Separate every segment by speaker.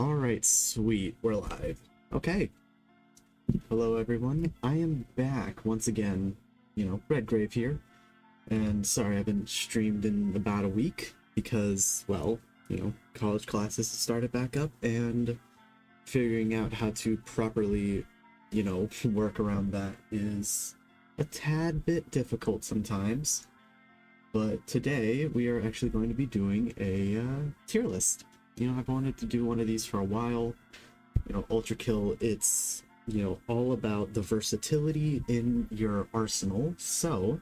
Speaker 1: Alright, sweet. We're live. Okay. Hello, everyone. I am back once again. Redgrave here. And sorry, I haven't streamed in about a week because, well, college classes started back up and figuring out how to properly, work around that is a tad bit difficult sometimes. But today we are actually going to be doing a tier list. I've wanted to do one of these for a while. Ultrakill, it's, all about the versatility in your arsenal. So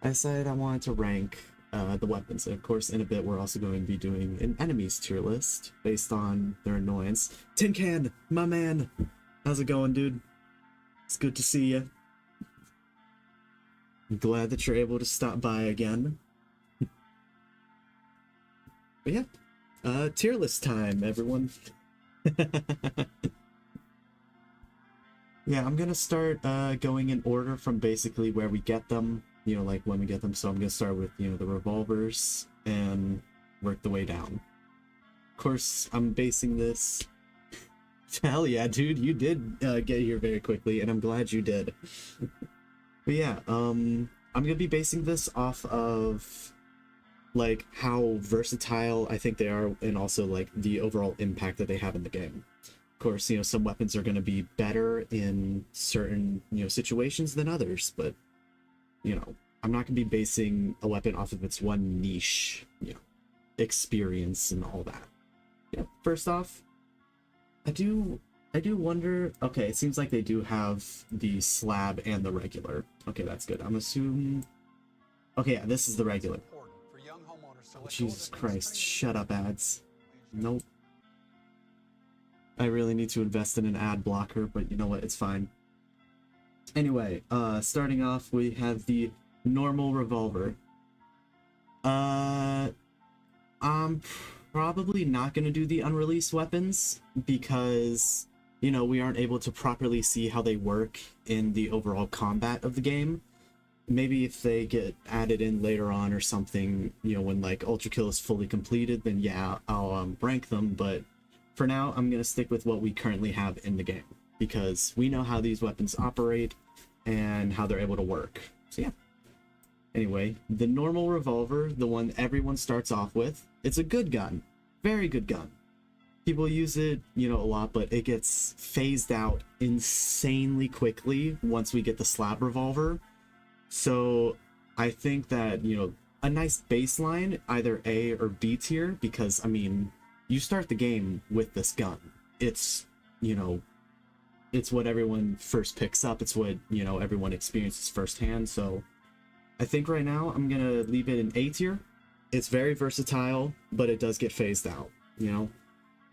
Speaker 1: I decided I wanted to rank the weapons. And of course, in a bit, we're also going to be doing an enemies tier list based on their annoyance. Tin Can, my man. How's it going, dude? It's good to see you. I'm glad that you're able to stop by again. But yeah. Tier list time, everyone. Yeah, I'm gonna start going in order from basically where we get them, like when we get them. So I'm gonna start with, the revolvers and work the way down. Of course, I'm basing this... Hell yeah, dude, you did get here very quickly, and I'm glad you did. But yeah, I'm gonna be basing this off of like how versatile I think they are, and also like the overall impact that they have in the game. Of course, some weapons are going to be better in certain situations than others, but I'm not going to be basing a weapon off of its one niche experience and all that. First off, I do wonder. Okay, it seems like they do have the slab and the regular. Okay, that's good. I'm assuming. Okay, yeah, this is the regular. Oh, Jesus Christ, shut up, ads. Nope. I really need to invest in an ad blocker, but you know what, it's fine. Anyway, starting off, we have the normal revolver. I'm probably not going to do the unreleased weapons because, we aren't able to properly see how they work in the overall combat of the game. Maybe if they get added in later on or something, when like Ultrakill is fully completed, then yeah, I'll rank them. But for now, I'm gonna stick with what we currently have in the game because we know how these weapons operate and how they're able to work. So yeah. Anyway, the normal revolver, the one everyone starts off with, it's a good gun, very good gun. People use it, a lot, but it gets phased out insanely quickly once we get the slab revolver. So I think that, a nice baseline, either A or B tier, because, I mean, you start the game with this gun. It's, it's what everyone first picks up. It's what, everyone experiences firsthand. So I think right now I'm going to leave it in A tier. It's very versatile, but it does get phased out,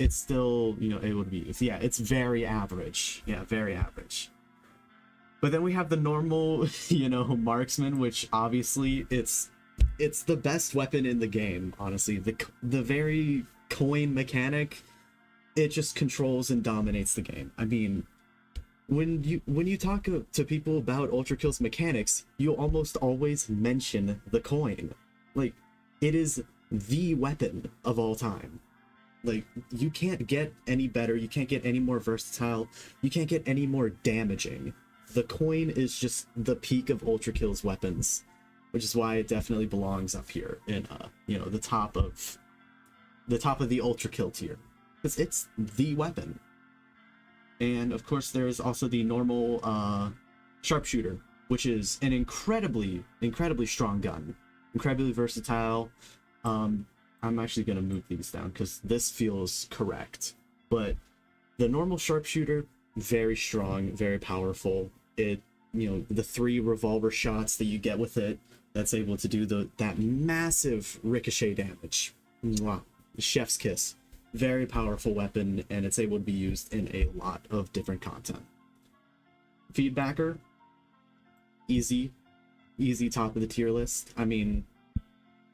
Speaker 1: It's still, able to be used. Yeah, it's very average. Yeah, very average. But then we have the normal, marksman, which obviously it's the best weapon in the game, honestly. The very coin mechanic, it just controls and dominates the game. I mean, when you talk to people about Ultrakill's mechanics, you almost always mention the coin. Like, it is the weapon of all time. Like, you can't get any better, you can't get any more versatile, you can't get any more damaging. The coin is just the peak of Ultrakill's weapons, which is why it definitely belongs up here in, the top of the Ultrakill tier, because it's the weapon. And of course, there's also the normal sharpshooter, which is an incredibly strong gun, incredibly versatile. I'm actually gonna move these down because this feels correct, but the normal sharpshooter, very strong, very powerful. It, the 3 revolver shots that you get with it, that's able to do that massive ricochet damage. Mwah. Chef's kiss. Very powerful weapon, and it's able to be used in a lot of different content. Feedbacker, easy top of the tier list. I mean,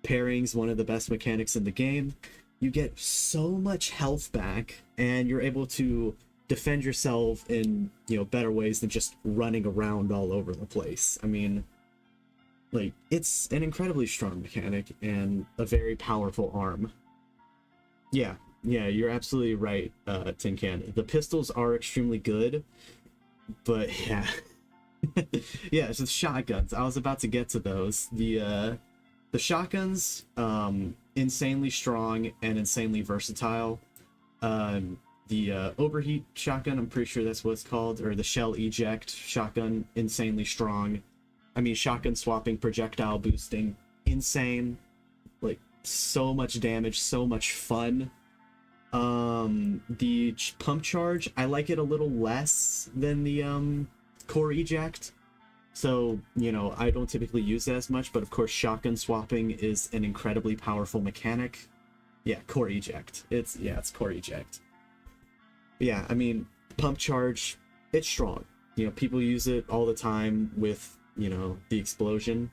Speaker 1: pairing's one of the best mechanics in the game. You get so much health back, and you're able to defend yourself in, better ways than just running around all over the place. I mean, like, it's an incredibly strong mechanic and a very powerful arm. Yeah, Yeah, you're absolutely right, Tin Can. The pistols are extremely good, but yeah. Yeah, it's just shotguns. I was about to get to those. The shotguns, insanely strong and insanely versatile. The overheat shotgun, I'm pretty sure that's what it's called, or the shell eject shotgun, insanely strong. I mean, shotgun swapping, projectile boosting, insane. Like, so much damage, so much fun. The pump charge, I like it a little less than the core eject. So, you know, I don't typically use it as much, but of course shotgun swapping is an incredibly powerful mechanic. Yeah, core eject. It's core eject. Yeah, I mean, pump charge, it's strong. You know, people use it all the time with, you know, the explosion.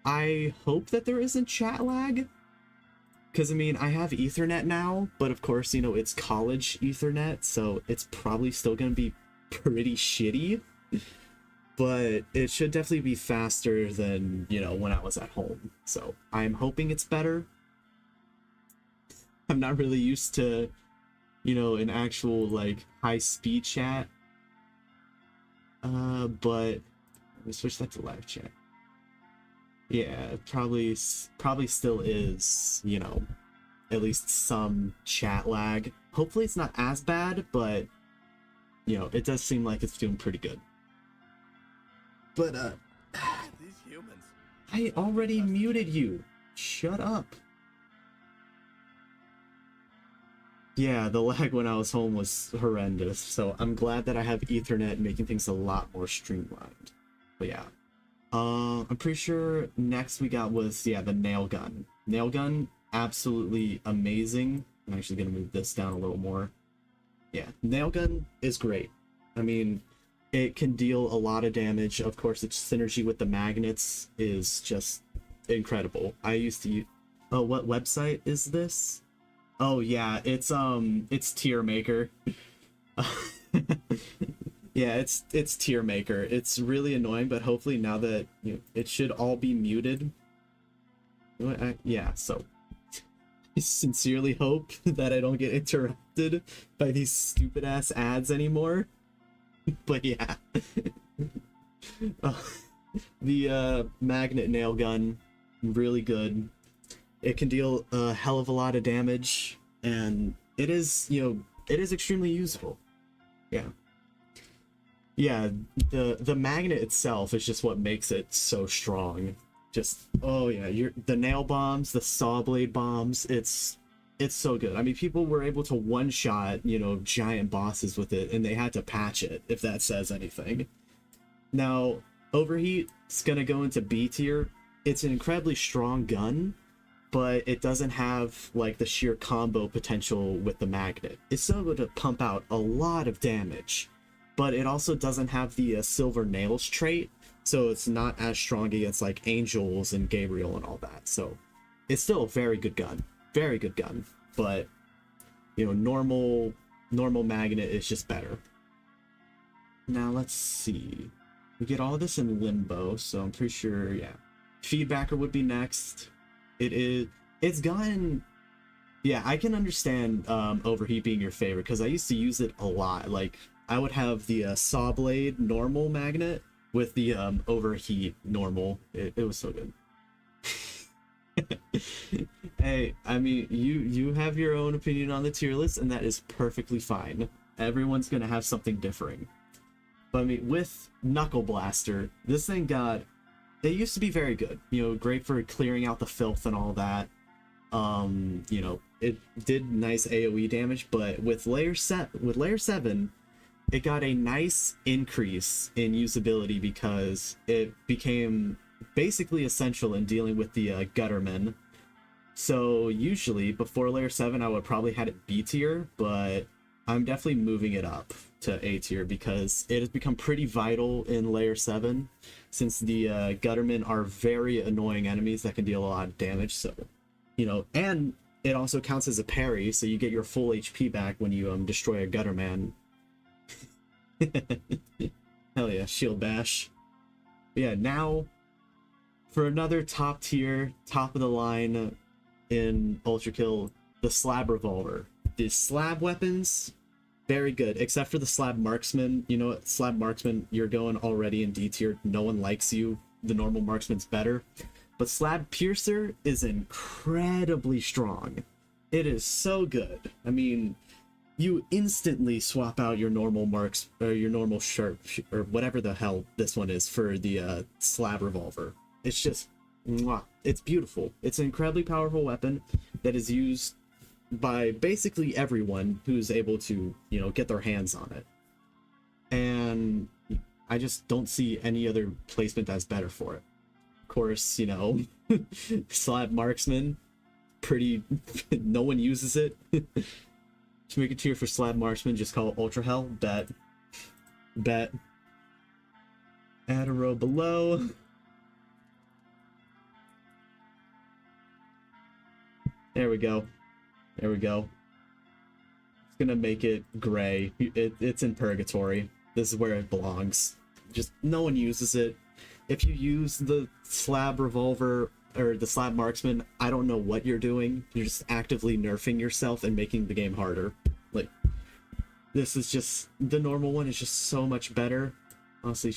Speaker 1: I hope that there isn't chat lag. Because, I mean, I have Ethernet now, but of course, you know, it's college Ethernet, so it's probably still going to be pretty shitty. But it should definitely be faster than, you know, when I was at home. So I'm hoping it's better. I'm not really used to, you know, an actual, like, high-speed chat. But let me switch that to live chat. Yeah, probably still is, you know, at least some chat lag. Hopefully it's not as bad, but, you know, it does seem like it's doing pretty good. But,
Speaker 2: These humans.
Speaker 1: I already muted you. Shut up. Yeah, the lag when I was home was horrendous, so I'm glad that I have Ethernet making things a lot more streamlined. But yeah. I'm pretty sure next we got was, yeah, the nail gun. Nail gun, absolutely amazing. I'm actually gonna move this down a little more. Yeah, nail gun is great. I mean, it can deal a lot of damage. Of course, its synergy with the magnets is just incredible. I used to use... Oh, what website is this? Oh, yeah, it's Tier Maker. Yeah, it's Tier Maker. It's really annoying, but hopefully now that, you know, it should all be muted. Yeah, so I sincerely hope that I don't get interrupted by these stupid ass ads anymore. But yeah. The magnet nail gun, really good. It can deal a hell of a lot of damage, and it is, you know, it is extremely useful. Yeah. Yeah, the magnet itself is just what makes it so strong. Just, oh yeah, the nail bombs, the saw blade bombs, it's so good. I mean, people were able to one-shot, you know, giant bosses with it, and they had to patch it, if that says anything. Now, Overheat's gonna go into B tier. It's an incredibly strong gun, but it doesn't have, like, the sheer combo potential with the magnet. It's still able to pump out a lot of damage, but it also doesn't have the silver nails trait, so it's not as strong against, like, angels and Gabriel and all that. So it's still a very good gun, but, you know, normal magnet is just better. Now let's see, we get all this in limbo, so I'm pretty sure, yeah, Feedbacker would be next. It's gotten, yeah, I can understand Overheat being your favorite, because I used to use it a lot. Like, I would have the saw blade normal magnet with the Overheat normal. It was so good. Hey, I mean, you have your own opinion on the tier list, and that is perfectly fine. Everyone's gonna have something differing. But I mean, with Knuckle Blaster, this thing it used to be very good. You know, great for clearing out the filth and all that. You know, it did nice AoE damage, but with layer 7, it got a nice increase in usability because it became basically essential in dealing with the Guttermen. So usually before layer 7 I would probably had it B tier, but I'm definitely moving it up to A tier because it has become pretty vital in layer 7, since the Guttermen are very annoying enemies that can deal a lot of damage. So, you know, and it also counts as a parry, so you get your full HP back when you destroy a Gutterman. Hell yeah, shield bash. But yeah, now for another top tier, top of the line in Ultrakill, the slab revolver. The slab weapons, very good, except for the slab marksman. You know what, slab marksman, you're going already in D tier. No one likes you. The normal marksman's better. But slab piercer is incredibly strong. It is so good. I mean, you instantly swap out your normal marks or your normal sharp or whatever the hell this one is for the slab revolver. It's just, mwah, it's beautiful. It's an incredibly powerful weapon that is used by basically everyone who's able to, you know, get their hands on it. And I just don't see any other placement that's better for it. Of course, you know, slab marksman, pretty, no one uses it. To make a tier for slab marksman, just call it ultra hell. Bet. Add a row below. There we go. It's gonna make it gray. It's in purgatory. This is where it belongs. Just no one uses it. If you use the slab revolver or the slab marksman, I don't know what you're doing. You're just actively nerfing yourself and making the game harder. Like, this is just, the normal one is just so much better. Honestly,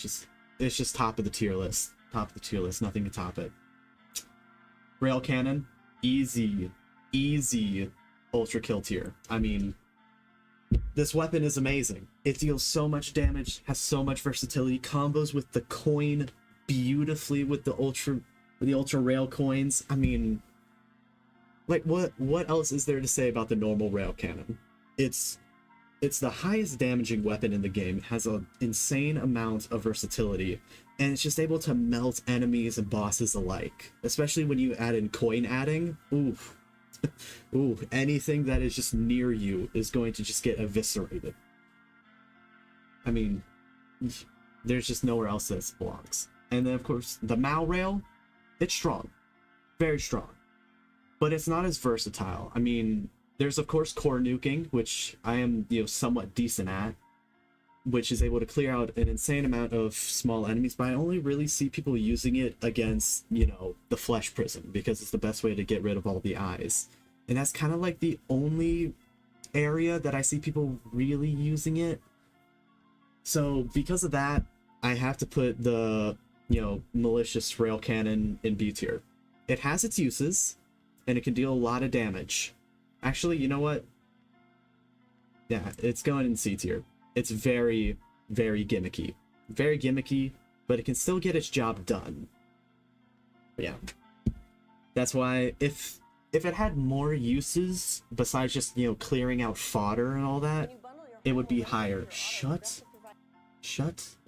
Speaker 1: it's just top of the tier list. Nothing to top it. Rail cannon, easy Ultrakill tier. I mean, this weapon is amazing. It deals so much damage, has so much versatility, combos with the coin beautifully with the ultra rail coins. I mean, like, what else is there to say about the normal rail cannon? It's the highest damaging weapon in the game. It has an insane amount of versatility, and it's just able to melt enemies and bosses alike, especially when you add in coin adding. Oof. Ooh, anything that is just near you is going to just get eviscerated. I mean, there's just nowhere else this belongs. And then, of course, the Mao rail, it's strong. Very strong. But it's not as versatile. I mean, there's, of course, core nuking, which I am, you know, somewhat decent at, which is able to clear out an insane amount of small enemies, but I only really see people using it against, you know, the flesh prison, because it's the best way to get rid of all the eyes. And that's kind of like the only area that I see people really using it. So because of that, I have to put the, you know, malicious rail cannon in B tier. It has its uses, and it can deal a lot of damage. Actually, you know what? Yeah, it's going in C tier. It's very, very gimmicky. Very gimmicky, but it can still get its job done. But yeah. That's why if it had more uses besides just, you know, clearing out fodder and all that, it would be higher. Shut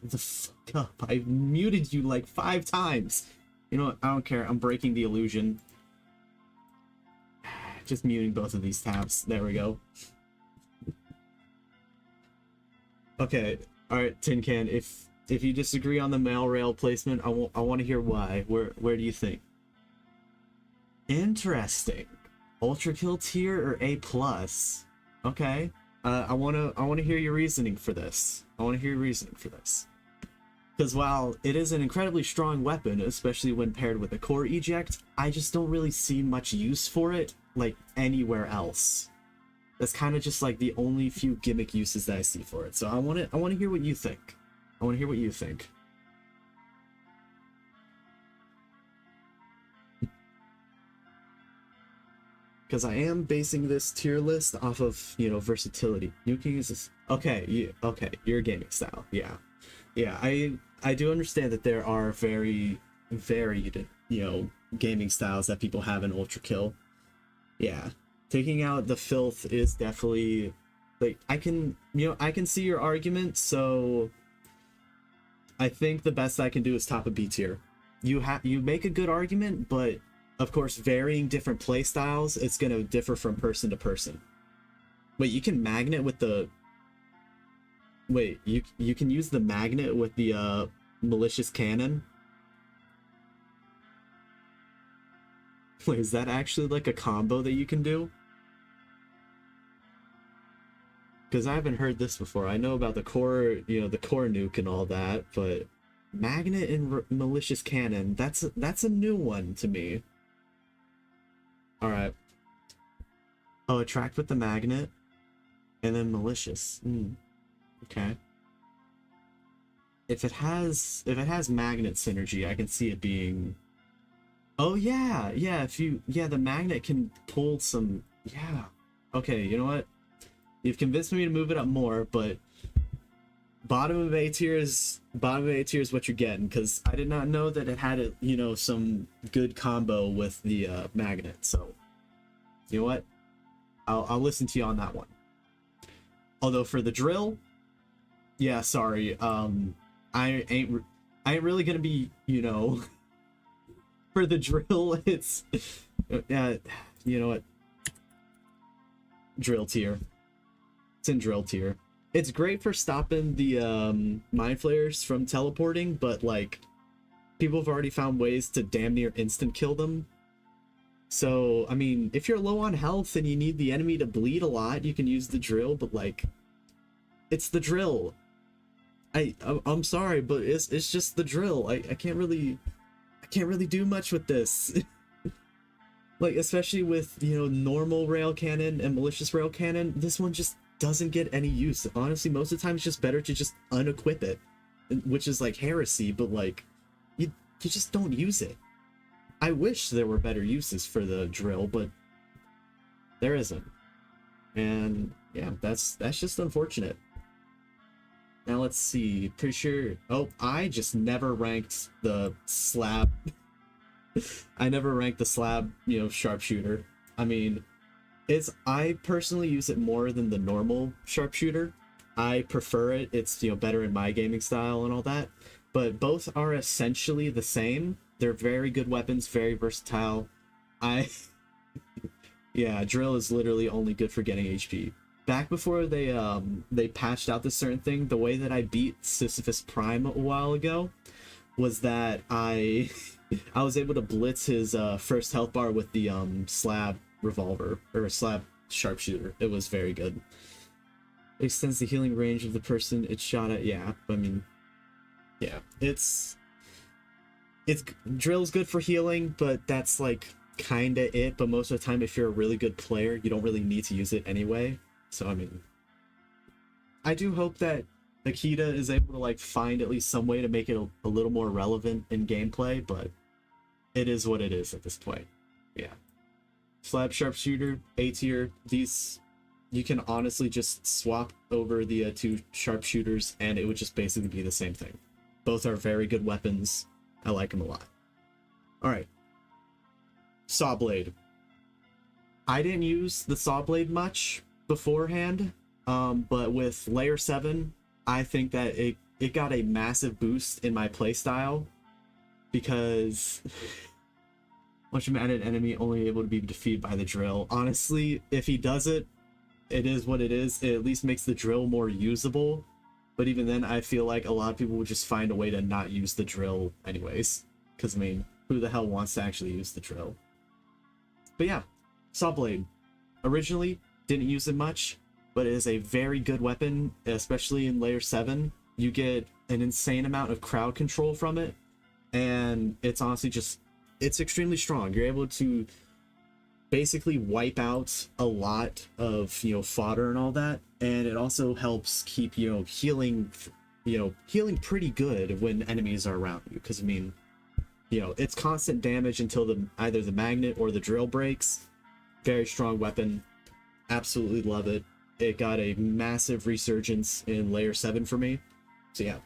Speaker 1: the fuck up. I've muted you like 5 times. You know what? I don't care. I'm breaking the illusion. Just muting both of these tabs. There we go. Okay, alright, Tin Can, if you disagree on the mail rail placement, I want to hear why. Where do you think? Interesting. Ultrakill tier or A+? Okay. I want to hear your reasoning for this. Because while it is an incredibly strong weapon, especially when paired with a core eject, I just don't really see much use for it, like, anywhere else. That's kind of just like the only few gimmick uses that I see for it. So I want to hear what you think. Because I am basing this tier list off of, you know, versatility. Nuking is okay. Your gaming style. Yeah. I do understand that there are very varied, you know, gaming styles that people have in Ultrakill. Yeah. Taking out the filth is definitely, like, I can see your argument, so I think the best I can do is top a B tier. You make a good argument, but of course, varying different play styles, it's gonna differ from person to person. Wait, you can magnet with the... Wait, you can use the magnet with the malicious cannon? Wait, is that actually like a combo that you can do? Because I haven't heard this before. I know about the core, you know, the core nuke and all that, but magnet and malicious cannon, that's a new one to me. All right. Oh, attract with the magnet, and then malicious. Okay. If it has magnet synergy, I can see it being. Oh yeah, yeah. The magnet can pull some. Yeah. Okay. You know what? You've convinced me to move it up more, but bottom of A tier is what you're getting, because I did not know that it had some good combo with the magnet. So you know what? I'll listen to you on that one. Although for the drill, yeah, sorry. I ain't really gonna be, for the drill. It's you know what? Drill tier. It's in drill tier. It's great for stopping the mind flayers from teleporting, but like people have already found ways to damn near instant kill them. So, I mean, if you're low on health and you need the enemy to bleed a lot, you can use the drill, but like, it's the drill. I'm sorry, but it's just the drill. I can't really do much with this. Like, especially with, normal rail cannon and malicious rail cannon, this one just doesn't get any use. Honestly, most of the time it's just better to just unequip it, which is like heresy, but like, you just don't use it. I wish there were better uses for the drill, but there isn't. And yeah, that's just unfortunate. Now let's see. Pretty sure. Oh, I just never ranked the slab. I never ranked the slab, sharpshooter. I mean, I personally use it more than the normal sharpshooter. I prefer it. It's, better in my gaming style and all that. But both are essentially the same. They're very good weapons, very versatile. Yeah, drill is literally only good for getting HP. Back before they patched out this certain thing, the way that I beat Sisyphus Prime a while ago was that I was able to blitz his first health bar with the slab revolver, or slab sharpshooter. It was very good. It extends the healing range of the person it's shot at. Yeah, I mean, yeah, it's drill's good for healing, but that's like kinda it. But most of the time, if you're a really good player, you don't really need to use it anyway. So I mean, I do hope that Akita is able to like find at least some way to make it a little more relevant in gameplay, but it is what it is at this point. Yeah. Slab sharpshooter, A tier. These, you can honestly just swap over the two sharpshooters and it would just basically be the same thing. Both are very good weapons. I like them a lot. Alright. Saw blade. I didn't use the saw blade much beforehand, but with layer 7, I think that it got a massive boost in my playstyle, because once you add an enemy only able to be defeated by the drill. Honestly, if he does it, it is what it is. It at least makes the drill more usable. But even then, I feel like a lot of people would just find a way to not use the drill anyways. Because, I mean, who the hell wants to actually use the drill? But yeah, Saw Blade. Originally, didn't use it much, but it is a very good weapon, especially in Layer 7. You get an insane amount of crowd control from it, and it's honestly just, it's extremely strong. You're able to basically wipe out a lot of, fodder and all that, and it also helps keep, healing pretty good when enemies are around you, because, I mean, it's constant damage until either the magnet or the drill breaks. Very strong weapon. Absolutely love it. It got a massive resurgence in Layer 7 for me. So yeah.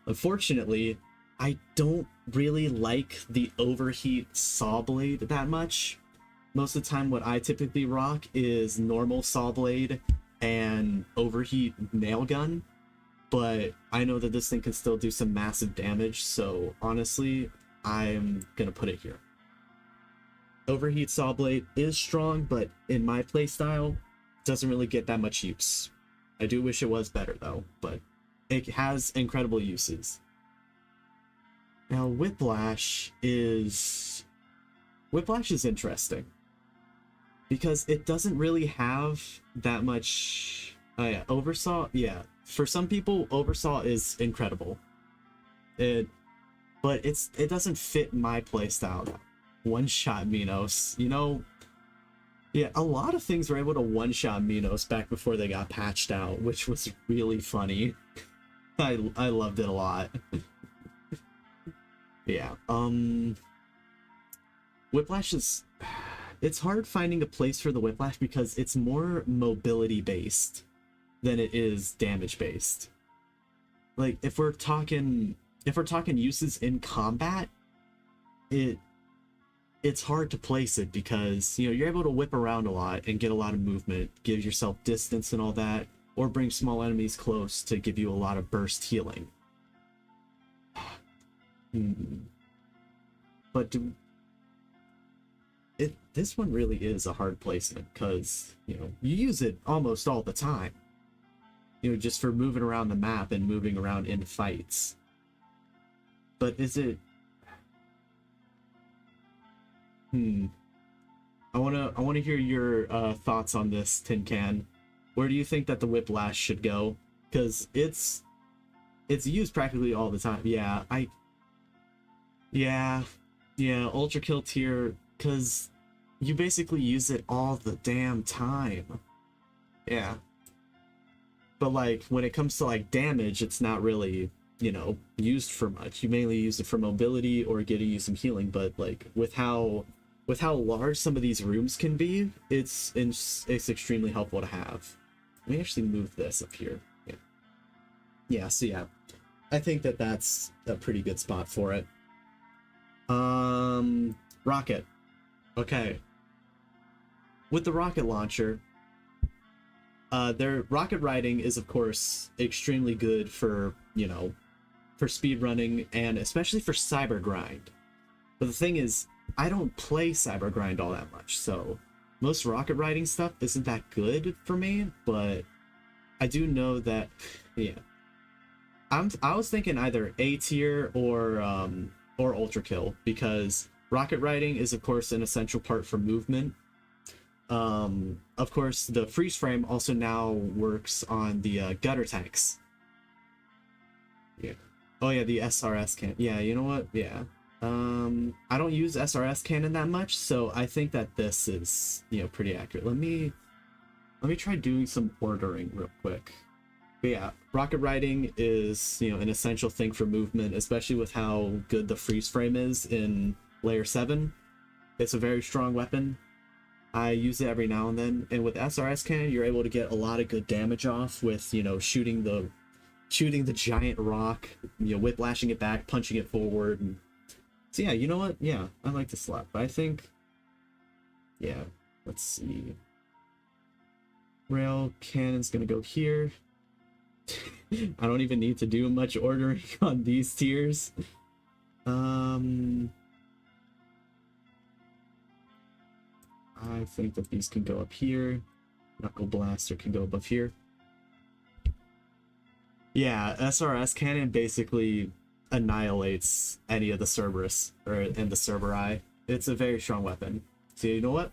Speaker 1: Unfortunately, I don't really like the overheat saw blade that much. Most of the time what I typically rock is normal saw blade and overheat nail gun. But I know that this thing can still do some massive damage, so honestly, I'm gonna put it here. Overheat saw blade is strong, but in my playstyle, doesn't really get that much use. I do wish it was better though, but it has incredible uses. Now Whiplash is interesting, because it doesn't really have that much. Yeah, Oversaw, yeah. For some people, Oversaw is incredible. But it doesn't fit my playstyle. one-shot Minos. You know, yeah, a lot of things were able to one-shot Minos back before they got patched out, which was really funny. I loved it a lot. Yeah, Whiplash is... It's hard finding a place for the Whiplash because it's more mobility-based than it is damage-based. Like, if we're talking uses in combat, it's hard to place it because, you know, you're able to whip around a lot and get a lot of movement, give yourself distance and all that, or bring small enemies close to give you a lot of burst healing. But this one really is a hard placement because, you know, you use it almost all the time. You know, just for moving around the map and moving around in fights. But is it... I wanna hear your thoughts on this, Tin Can. Where do you think that the Whiplash should go? Because it's used practically all the time. Yeah, Ultrakill tier, because you basically use it all the damn time. Yeah. But, like, when it comes to, like, damage, it's not really, you know, used for much. You mainly use it for mobility or getting you some healing, but, like, with how large some of these rooms can be, it's extremely helpful to have. Let me actually move this up here. Yeah. Yeah, so yeah. I think that that's a pretty good spot for it. Rocket. Okay. With the rocket launcher, their rocket riding is, of course, extremely good for, you know, for speed running and especially for cyber grind. But the thing is, I don't play cyber grind all that much, so most rocket riding stuff isn't that good for me, but I do know that, yeah. I was thinking either A tier or Ultrakill, because rocket riding is, of course, an essential part for movement. Of course, the freeze frame also now works on the gutter tanks. Yeah. Oh yeah, the SRS cannon. Yeah, you know what? Yeah. I don't use SRS cannon that much, so I think that this is, you know, pretty accurate. Let me try doing some ordering real quick. But yeah, rocket riding is, you know, an essential thing for movement, especially with how good the freeze frame is in Layer 7. It's a very strong weapon. I use it every now and then, and with SRS cannon, you're able to get a lot of good damage off with, you know, shooting the giant rock, you know, whiplashing it back, punching it forward. And so yeah, you know what? Yeah, I like this a lot. But I think, yeah, let's see. Rail cannon's gonna go here. I don't even need to do much ordering on these tiers. I think that these can go up here. Knuckle Blaster can go above here. Yeah, SRS cannon basically annihilates any of the Cerberus and the Cerberi. It's a very strong weapon. So you know what?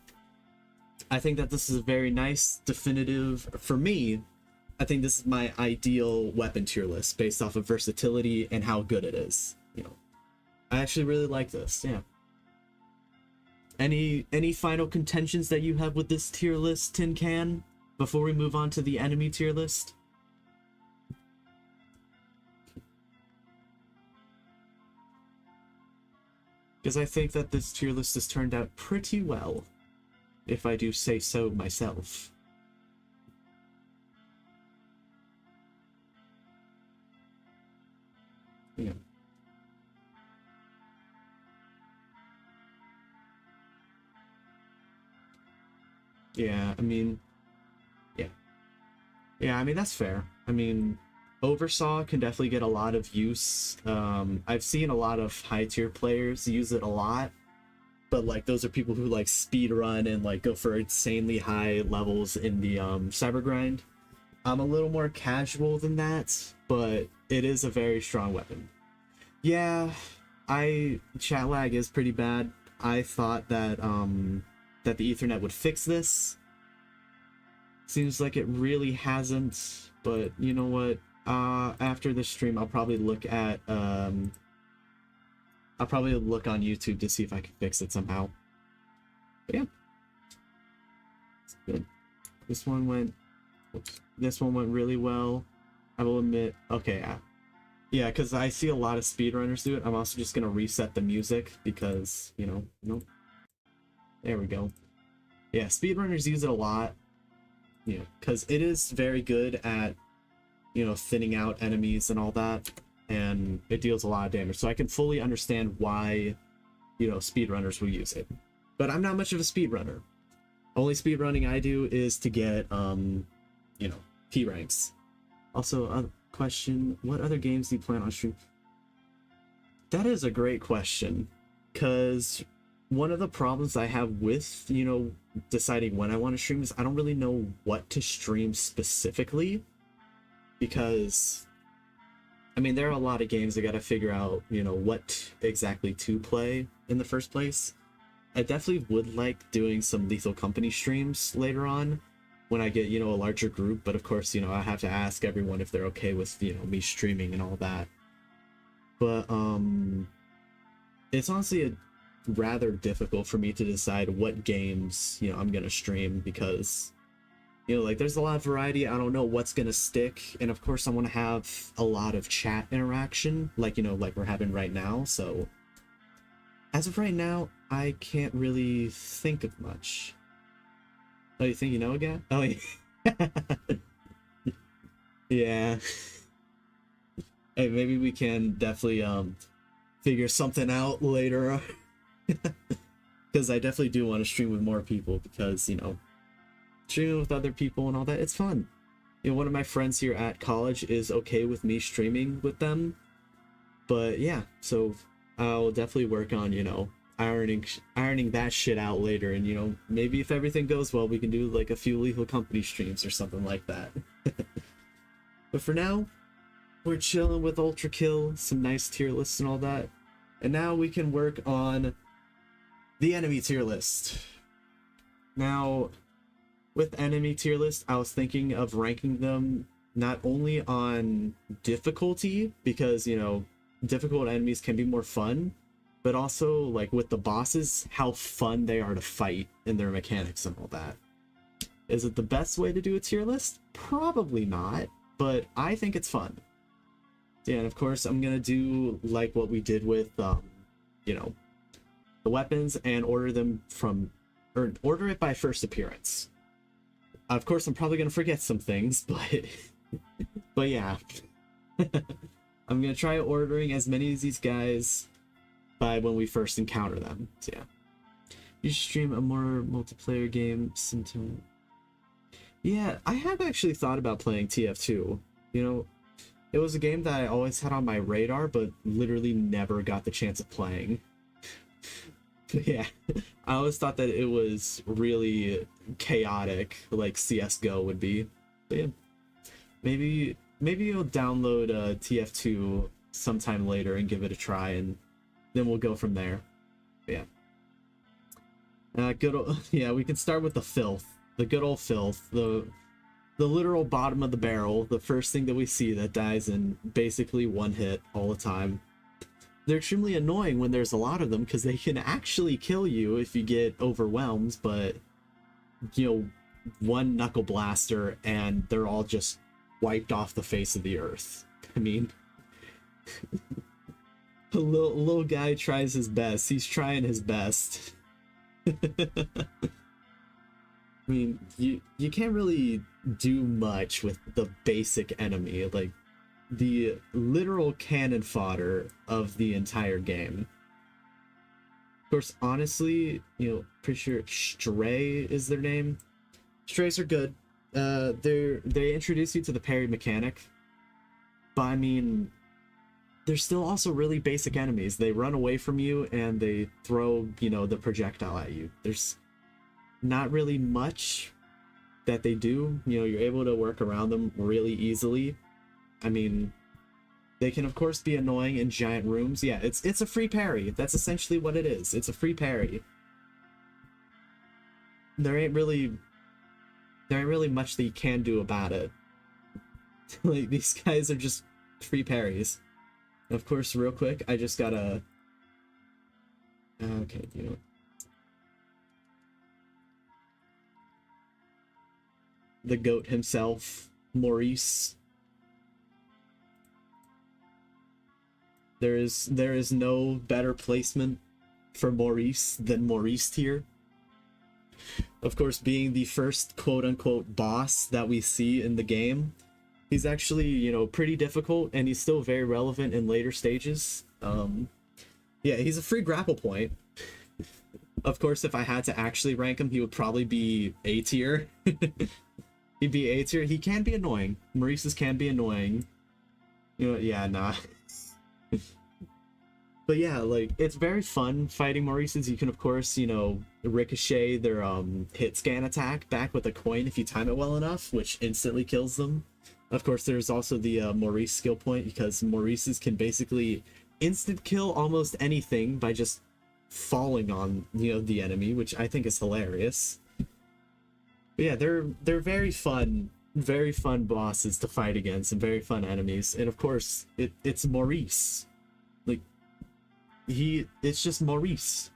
Speaker 1: I think that this is a very nice, definitive, for me, I think this is my ideal weapon tier list based off of versatility and how good it is. You know, I actually really like this. Yeah. Any final contentions that you have with this tier list, Tin Can, before we move on to the enemy tier list? Because I think that this tier list has turned out pretty well, if I do say so myself. Yeah. Yeah, I mean, yeah. Yeah, I mean, that's fair. I mean, Oversaw can definitely get a lot of use. I've seen a lot of high tier players use it a lot, but like those are people who like speed run and like go for insanely high levels in the cyber grind. I'm a little more casual than that, but it is a very strong weapon. Yeah, chat lag is pretty bad. I thought that that the Ethernet would fix this. Seems like it really hasn't, but you know what? After this stream, I'll probably look at I'll probably look on YouTube to see if I can fix it somehow. But yeah. It's good. This one went really well. I will admit, okay, yeah, because I see a lot of speedrunners do it. I'm also just gonna reset the music because, you know, nope. There we go. Yeah, speedrunners use it a lot, you know, because it is very good at, you know, thinning out enemies and all that, and it deals a lot of damage. So I can fully understand why, you know, speedrunners will use it. But I'm not much of a speedrunner. Only speedrunning I do is to get, you know, P ranks. Also, a question, what other games do you plan on stream? That is a great question, because one of the problems I have with, you know, deciding when I want to stream is I don't really know what to stream specifically, because, I mean, there are a lot of games I gotta figure out, you know, what exactly to play in the first place. I definitely would like doing some Lethal Company streams later on when I get, you know, a larger group, but of course, you know, I have to ask everyone if they're okay with, you know, me streaming and all that. But it's honestly rather difficult for me to decide what games, you know, I'm gonna stream, because, you know, like, there's a lot of variety. I don't know what's gonna stick, and of course I want to have a lot of chat interaction, like, you know, like we're having right now. So as of right now, I can't really think of much. Oh, you think you know again? Oh, yeah. Yeah. Hey, maybe we can definitely figure something out later. Because I definitely do want to stream with more people, because, you know, streaming with other people and all that, it's fun. You know, one of my friends here at college is okay with me streaming with them. But yeah, so I'll definitely work on, you know, ironing that shit out later, and, you know, maybe if everything goes well, we can do like a few Lethal Company streams or something like that. But for now, we're chilling with Ultrakill, some nice tier lists and all that, and now we can work on the enemy tier list. Now, with enemy tier list, I was thinking of ranking them not only on difficulty, because, you know, difficult enemies can be more fun, but also, like, with the bosses, how fun they are to fight and their mechanics and all that. Is it the best way to do a tier list? Probably not, but I think it's fun. Yeah, and of course, I'm gonna do like what we did with, you know, the weapons, and order them from, or order it by first appearance. Of course, I'm probably gonna forget some things, but yeah. I'm gonna try ordering as many of these guys by when we first encounter them. So yeah. You should stream a more multiplayer game sometime. Yeah, I have actually thought about playing TF2. You know, it was a game that I always had on my radar, but literally never got the chance of playing. But yeah, I always thought that it was really chaotic, like CSGO would be. But yeah, maybe you'll download TF2 sometime later and give it a try, and then we'll go from there. But yeah. Good old, yeah, we can start with the filth. The good old filth. The literal bottom of the barrel. The first thing that we see that dies in basically one hit all the time. They're extremely annoying when there's a lot of them, because they can actually kill you if you get overwhelmed, but, you know, one knuckle blaster and they're all just wiped off the face of the earth. I mean, a little guy tries his best. He's trying his best. I mean, you can't really do much with the basic enemy, like the literal cannon fodder of the entire game. Of course, honestly, you know, pretty sure Stray is their name. Strays are good. They introduce you to the parry mechanic, but I mean, they're still also really basic enemies. They run away from you and they throw, you know, the projectile at you. There's not really much that they do. You know, you're able to work around them really easily. I mean, they can of course be annoying in giant rooms. Yeah, it's a free parry. That's essentially what it is. It's a free parry. There ain't really much that you can do about it. Like, these guys are just free parries. And of course, real quick, I just gotta Okay, you know what? The goat himself, Maurice. There is no better placement for Maurice than Maurice tier. Of course, being the first quote-unquote boss that we see in the game, he's actually, you know, pretty difficult, and he's still very relevant in later stages. Yeah, he's a free grapple point. Of course, if I had to actually rank him, he would probably be A tier. He'd be A tier. He can be annoying. Maurice's can be annoying. You know, yeah, nah. But yeah, like, it's very fun fighting Maurices. You can, of course, you know, ricochet their hit scan attack back with a coin if you time it well enough, which instantly kills them. Of course, there's also the Maurice skill point, because Maurices can basically instant kill almost anything by just falling on, you know, the enemy, which I think is hilarious. But yeah, they're very fun bosses to fight against and very fun enemies. And of course, it's Maurice. Like, it's just Maurice.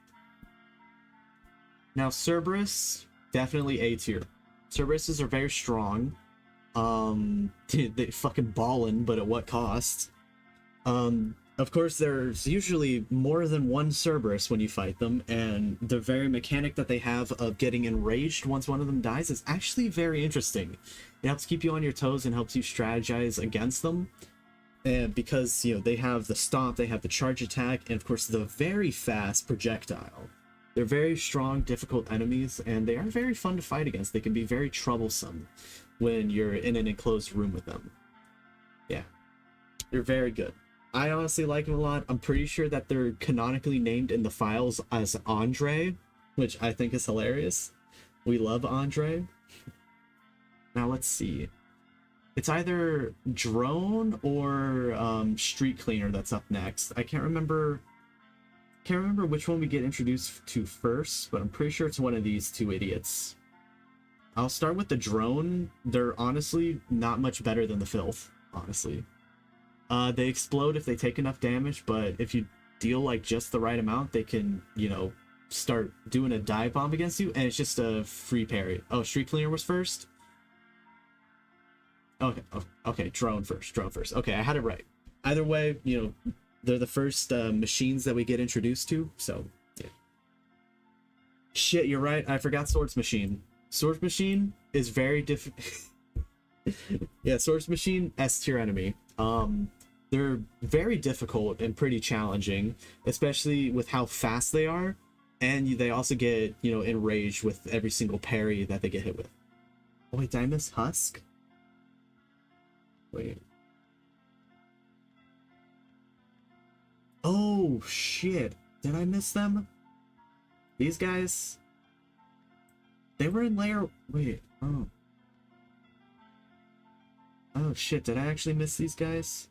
Speaker 1: Now Cerberus, definitely A tier. Cerberuses are very strong. They fucking ballin', but at what cost? Of course, there's usually more than one Cerberus when you fight them, and the very mechanic that they have of getting enraged once one of them dies is actually very interesting. It helps keep you on your toes and helps you strategize against them. And because, you know, they have the stomp, they have the charge attack, and of course the very fast projectile. They're very strong, difficult enemies, and they are very fun to fight against. They can be very troublesome when you're in an enclosed room with them. Yeah, they're very good. I honestly like them a lot. I'm pretty sure that they're canonically named in the files as Andre, which I think is hilarious. We love Andre. Now let's see. It's either Drone or Street Cleaner that's up next. I can't remember which one we get introduced to first, but I'm pretty sure it's one of these two idiots. I'll start with the Drone. They're honestly not much better than the Filth, honestly. They explode if they take enough damage, but if you deal like just the right amount, they can, you know, start doing a dive bomb against you, and it's just a free parry. Oh, Street Cleaner was first? Okay, okay, drone first. Okay, I had it right. Either way, you know, they're the first machines that we get introduced to, so yeah. Shit, you're right. I forgot Swords Machine. Swords Machine is very difficult. Yeah, Swords Machine, S tier enemy. They're very difficult and pretty challenging, especially with how fast they are, and they also get, you know, enraged with every single parry that they get hit with. Oh wait, did I miss Husk? Wait. Oh shit, did I miss them? These guys? They were in layer... Wait, oh. Oh shit, did I actually miss these guys?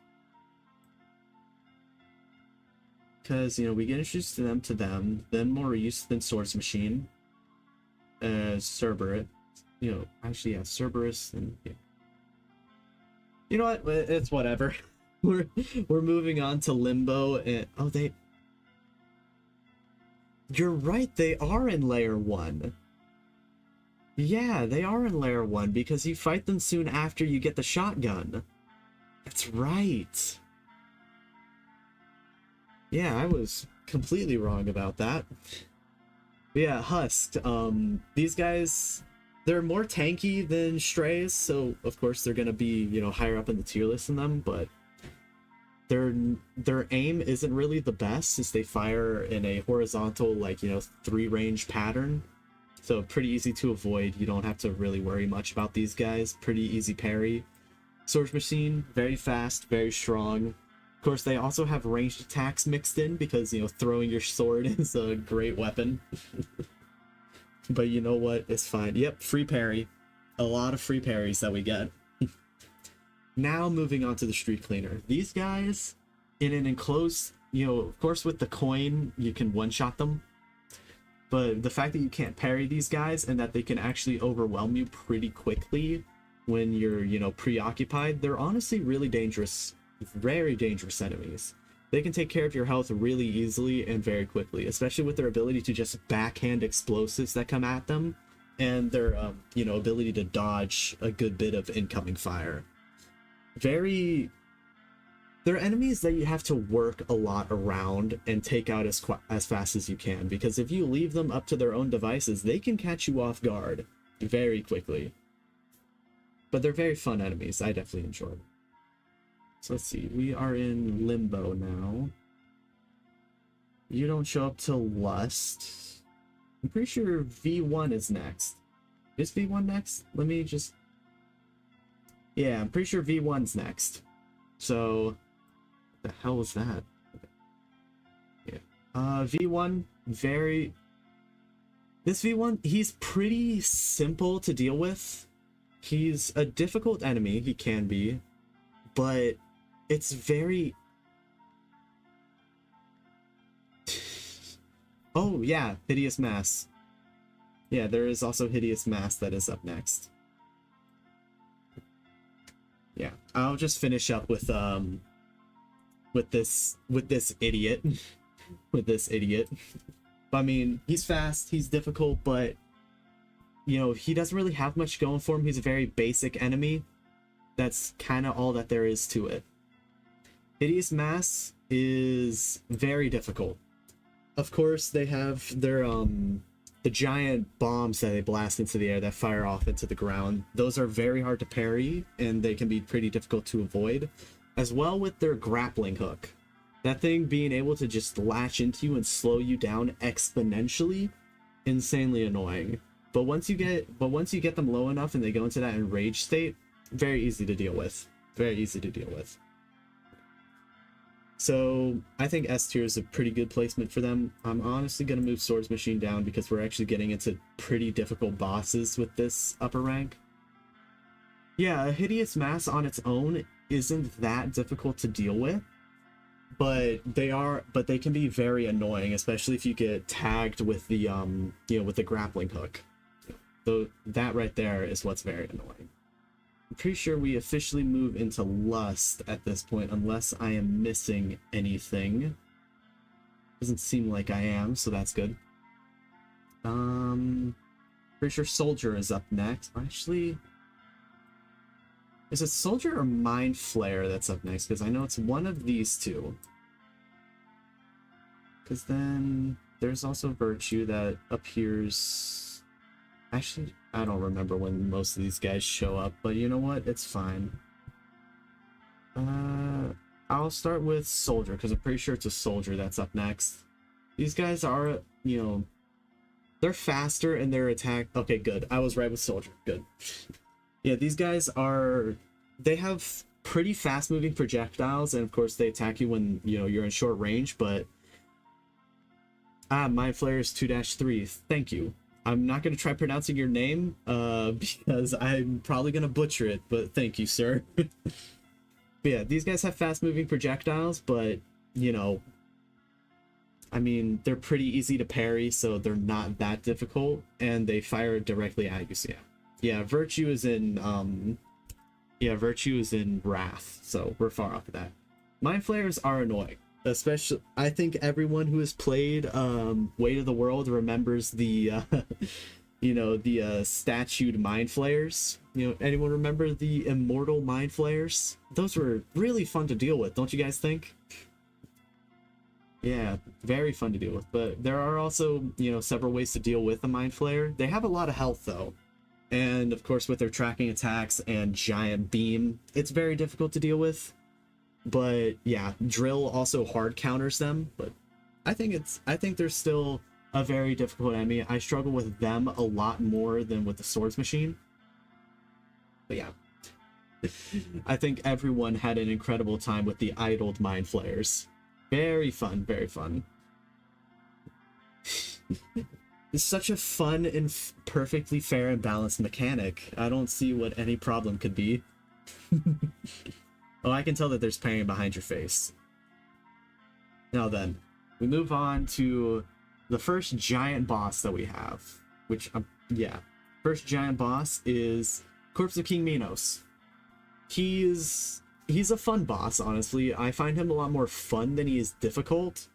Speaker 1: Because, you know, we get introduced to them, then Maurice, then Swords Machine, Cerberus, you know, actually, yeah, Cerberus, and yeah. You know what, it's whatever. We're moving on to Limbo, and, oh, you're right, they are in Layer 1. Yeah, they are in Layer 1, because you fight them soon after you get the shotgun. That's right. Yeah, I was completely wrong about that. But yeah, Husked. These guys, they're more tanky than Strays, so of course they're gonna be, you know, higher up in the tier list than them, but their aim isn't really the best since they fire in a horizontal, like, you know, 3-range pattern. So pretty easy to avoid. You don't have to really worry much about these guys. Pretty easy parry. Swords Machine, very fast, very strong. Of course, they also have ranged attacks mixed in because, you know, throwing your sword is a great weapon. But you know what? It's fine. Yep, free parry. A lot of free parries that we get. Now moving on to the Street Cleaner. These guys, in an enclosed, you know, of course with the coin, you can one-shot them. But the fact that you can't parry these guys and that they can actually overwhelm you pretty quickly when you're, you know, preoccupied, they're honestly really dangerous. Very dangerous enemies. they can take care of your health really easily and very quickly, especially with their ability to just backhand explosives that come at them, and their you know, ability to dodge a good bit of incoming fire. They're enemies that you have to work a lot around and take out as fast as you can, because if you leave them up to their own devices, they can catch you off guard very quickly. But they're very fun enemies. I definitely enjoy them. So let's see. We are in Limbo now. You don't show up till Lust. I'm pretty sure V1 is next. Is V1 next? Let me just... Yeah, I'm pretty sure V1's next. So... What the hell was that? Yeah. V1, very... This V1, he's pretty simple to deal with. He's a difficult enemy, he can be, but it's very... Oh, yeah, Hideous Mass. Yeah, there is also Hideous Mass that is up next. Yeah, I'll just finish up with this idiot. With this idiot. I mean, he's fast, he's difficult, but you know, he doesn't really have much going for him. He's a very basic enemy. That's kind of all that there is to it. Hideous Mass is very difficult. Of course, they have their the giant bombs that they blast into the air that fire off into the ground. Those are very hard to parry, and they can be pretty difficult to avoid, as well with their grappling hook. That thing being able to just latch into you and slow you down exponentially, insanely annoying. But once you get them low enough and they go into that enraged state, very easy to deal with. Very easy to deal with. So I think S tier is a pretty good placement for them. I'm honestly going to move Swords Machine down because we're actually getting into pretty difficult bosses with this upper rank. Yeah, a Hideous Mass on its own isn't that difficult to deal with, but they can be very annoying, especially if you get tagged with the you know, with the grappling hook. So that right there is what's very annoying. I'm pretty sure we officially move into Lust at this point, unless I am missing anything. Doesn't seem like I am, so that's good. Pretty sure Soldier is up next. Actually, is it Soldier or Mind Flare that's up next? Because I know it's one of these two. Because then there's also Virtue that appears... Actually, I don't remember when most of these guys show up, but you know what? It's fine. I'll start with Soldier, because I'm pretty sure it's a Soldier that's up next. These guys are, you know, they're faster and their attack... Okay, good. I was right with Soldier. Good. Yeah, these guys are... They have pretty fast-moving projectiles, and of course they attack you when, you know, you're in short range, but... Mind Flare is 2-3. Thank you. I'm not going to try pronouncing your name, because I'm probably going to butcher it, but thank you, sir. But yeah, these guys have fast-moving projectiles, but, you know, I mean, they're pretty easy to parry, so they're not that difficult, and they fire directly at you, so yeah. Virtue is in, Virtue is in Wrath, so we're far off of that. Mind Flares are annoying. Especially, I think everyone who has played Weight of the World remembers the, you know, the statued Mind Flayers. You know, anyone remember the Immortal Mind Flayers? Those were really fun to deal with, don't you guys think? Yeah, very fun to deal with. But there are also, you know, several ways to deal with a Mind Flayer. They have a lot of health, though. And, of course, with their tracking attacks and giant beam, it's very difficult to deal with. But yeah, Drill also hard counters them, but I think they're still a very difficult enemy. I struggle with them a lot more than with the Swords Machine. But yeah, I think everyone had an incredible time with the idled Mind Flayers. Very fun, very fun. It's such a fun and perfectly fair and balanced mechanic. I don't see what any problem could be. Oh, I can tell that there's parrying behind your face. Now then, we move on to the first giant boss that we have. Which, yeah. First giant boss is Corpse of King Minos. He's he's a fun boss, honestly. I find him a lot more fun than he is difficult.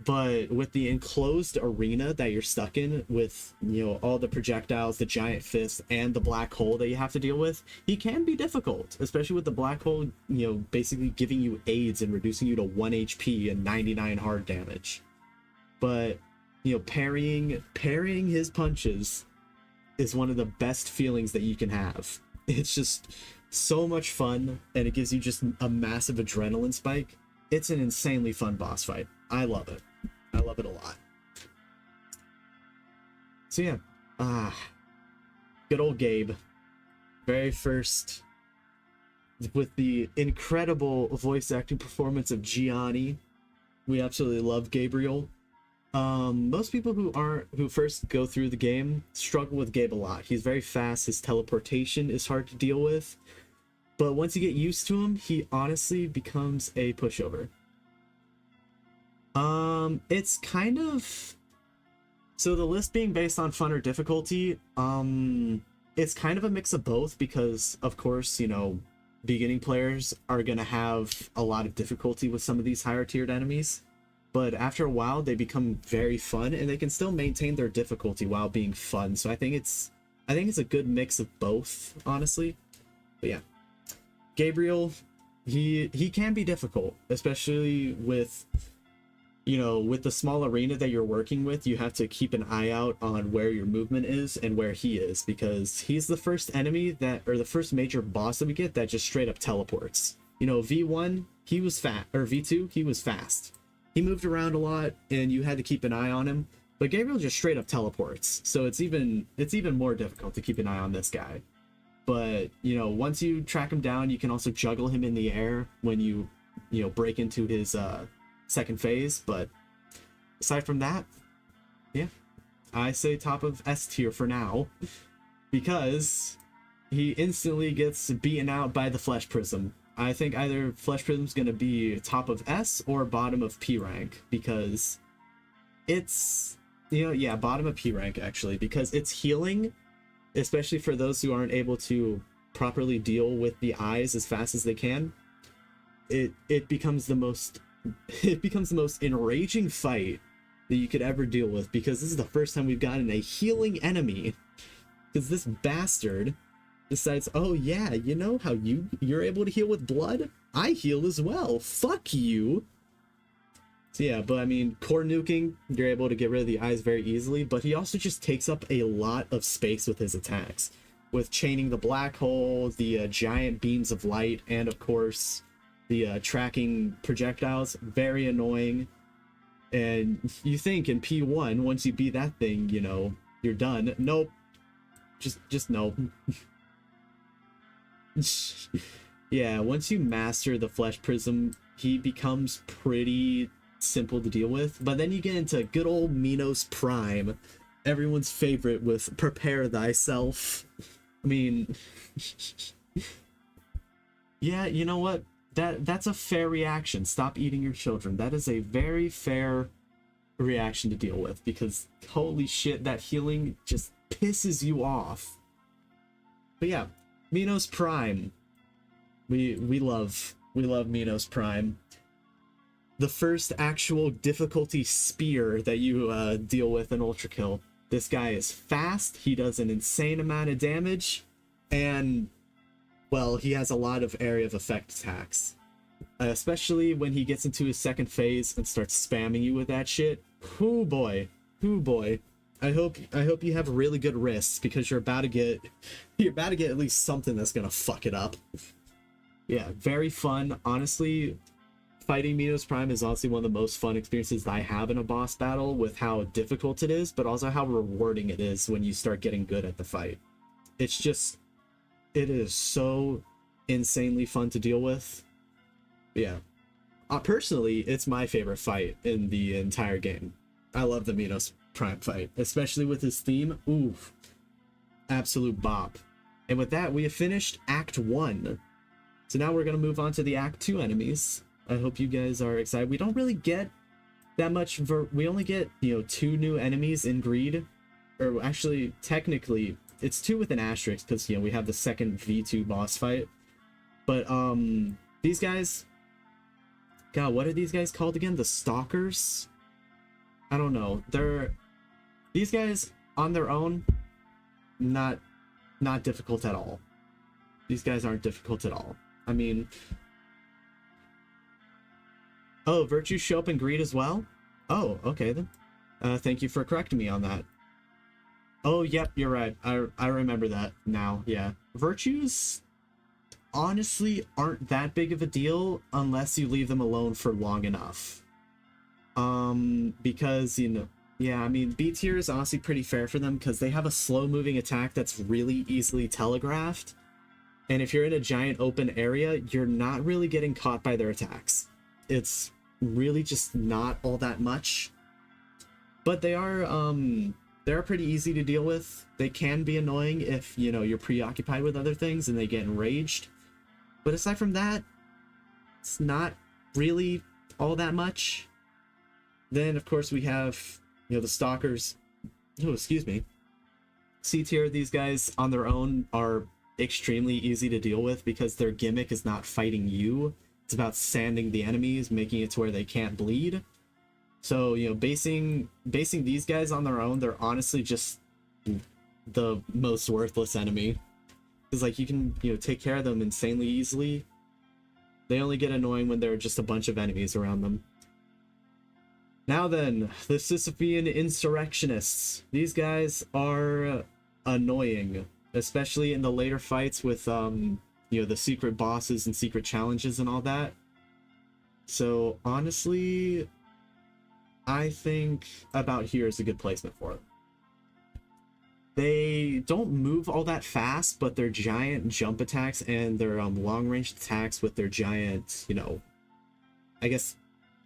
Speaker 1: But with the enclosed arena that you're stuck in, with, you know, all the projectiles, the giant fist, and the black hole that you have to deal with, he can be difficult, especially with the black hole, you know, basically giving you AIDS and reducing you to 1 HP and 99 hard damage. But, you know, parrying his punches is one of the best feelings that you can have. It's just so much fun, and it gives you just a massive adrenaline spike. It's an insanely fun boss fight. I love it. I love it a lot. So yeah, good old Gabe. Very first, with the incredible voice acting performance of Gianni. We absolutely love Gabriel. Most people who first go through the game struggle with Gabe a lot. He's very fast, his teleportation is hard to deal with, but once you get used to him, he honestly becomes a pushover. It's kind of, so the list being based on fun or difficulty, it's kind of a mix of both, because of course, you know, beginning players are gonna have a lot of difficulty with some of these higher tiered enemies, but after a while they become very fun and they can still maintain their difficulty while being fun. So I think it's a good mix of both, honestly. But yeah, Gabriel, he can be difficult, especially with, you know, with the small arena that you're working with. You have to keep an eye out on where your movement is and where he is, because he's the first enemy that, or the first major boss that we get that just straight up teleports. You know, V1, he was fat, or V2, he was fast. He moved around a lot and you had to keep an eye on him, but Gabriel just straight up teleports. So it's even more difficult to keep an eye on this guy. But, you know, once you track him down, you can also juggle him in the air when you know, break into his, second phase. But aside from that, yeah, I say top of S tier for now, because he instantly gets beaten out by the Flesh Prism. I think either Flesh Prism's gonna be top of S or bottom of P rank, because it's, you know, yeah, bottom of P rank actually, because it's healing, especially for those who aren't able to properly deal with the eyes as fast as they can. It becomes the most enraging fight that you could ever deal with, because this is the first time we've gotten a healing enemy, because this bastard decides, oh yeah, you know how you're able to heal with blood? I heal as well. Fuck you. So yeah, but I mean, core nuking, you're able to get rid of the eyes very easily, but he also just takes up a lot of space with his attacks, with chaining the black hole, the giant beams of light, and of course the tracking projectiles. Very annoying. And you think in P1, once you beat that thing, you know, you're done. Nope. Just nope. Yeah, once you master the Flesh Prism, he becomes pretty simple to deal with. But then you get into good old Minos Prime, everyone's favorite with Prepare Thyself. I mean, yeah, you know what? That's a fair reaction. Stop eating your children. That is a very fair reaction to deal with, because holy shit, that healing just pisses you off. But yeah, Minos Prime. We love Minos Prime. The first actual difficulty spear that you deal with in Ultrakill. This guy is fast, he does an insane amount of damage, and well, he has a lot of area of effect attacks. Especially when he gets into his second phase and starts spamming you with that shit. Hoo boy. Hoo boy. I hope you have really good wrists, because you're about to get at least something that's gonna fuck it up. Yeah, very fun. Honestly, fighting Minos Prime is honestly one of the most fun experiences I have in a boss battle, with how difficult it is, but also how rewarding it is when you start getting good at the fight. It's just, it is so insanely fun to deal with. Yeah. Personally, it's my favorite fight in the entire game. I love the Minos Prime fight, especially with his theme. Oof. Absolute bop. And with that, we have finished Act 1. So now we're going to move on to the Act 2 enemies. I hope you guys are excited. We don't really get that much. We only get, you know, 2 new enemies in Greed. Or actually, technically, it's 2 with an asterisk, because, you know, we have the second V2 boss fight. But, These guys, God, what are these guys called again? The Stalkers? I don't know. These guys on their own, not difficult at all. These guys aren't difficult at all. I mean, oh, virtues show up and greed as well? Oh, okay then. Thank you for correcting me on that. Oh, yep, you're right. I remember that now, yeah. Virtues honestly aren't that big of a deal unless you leave them alone for long enough. Because, you know, yeah, I mean, B tier is honestly pretty fair for them because they have a slow-moving attack that's really easily telegraphed. And if you're in a giant open area, you're not really getting caught by their attacks. It's really just not all that much. But they're pretty easy to deal with. They can be annoying if, you know, you're preoccupied with other things and they get enraged. But aside from that, it's not really all that much. Then, of course, we have, you know, the Stalkers. Oh, excuse me. C tier, these guys on their own are extremely easy to deal with because their gimmick is not fighting you. It's about sanding the enemies, making it to where they can't bleed. So, you know, basing these guys on their own, they're honestly just the most worthless enemy. Because, like, you can, you know, take care of them insanely easily. They only get annoying when there are just a bunch of enemies around them. Now then, the Sisyphean Insurrectionists. These guys are annoying, especially in the later fights with, you know, the secret bosses and secret challenges and all that. So, honestly, I think about here is a good placement for it. They don't move all that fast, but their giant jump attacks and their long-range attacks with their giant, you know, I guess,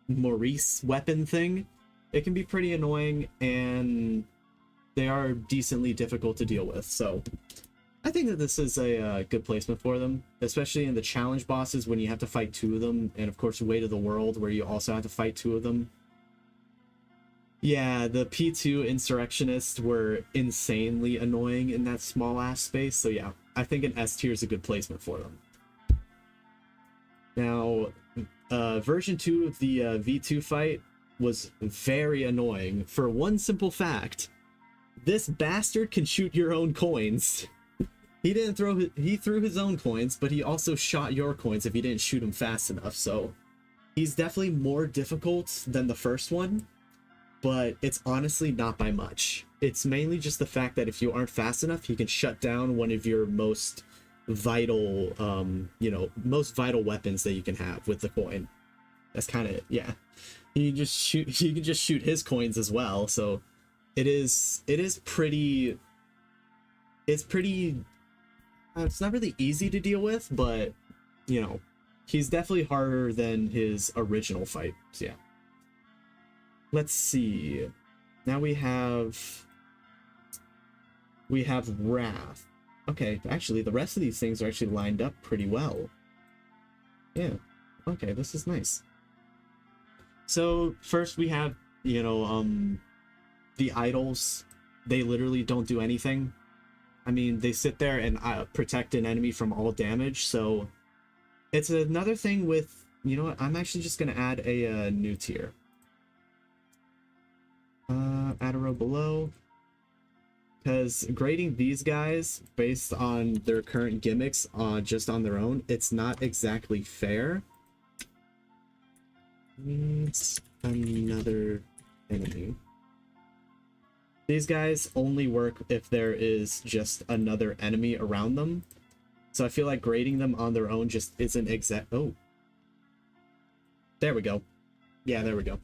Speaker 1: Maurice weapon thing, it can be pretty annoying, and they are decently difficult to deal with. So I think that this is a good placement for them, especially in the challenge bosses when you have to fight two of them, and of course Weight of the World where you also have to fight two of them. Yeah, the P2 Insurrectionists were insanely annoying in that small ass space, so yeah, I think an S tier is a good placement for them. Now, version 2 of the V2 fight was very annoying for one simple fact. This bastard can shoot your own coins. He threw his own coins, but he also shot your coins if you didn't shoot him fast enough, so he's definitely more difficult than the first one, but it's honestly not by much. It's mainly just the fact that if you aren't fast enough, he can shut down one of your most vital, you know, most vital weapons that you can have with the coin. That's kind of it, yeah. You can just shoot his coins as well, so it's pretty, it's not really easy to deal with, but, you know, he's definitely harder than his original fight, so yeah. Let's see. Now we have Wrath. Okay, actually, the rest of these things are actually lined up pretty well. Yeah, okay, this is nice. So, first we have, you know, the idols. They literally don't do anything. I mean, they sit there and protect an enemy from all damage, so it's another thing with, you know what, I'm actually just gonna add a new tier. Add a row below. Because grading these guys based on their current gimmicks just on their own, it's not exactly fair. It's another enemy. These guys only work if there is just another enemy around them. So I feel like grading them on their own just isn't exact. Oh. There we go. Yeah, there we go.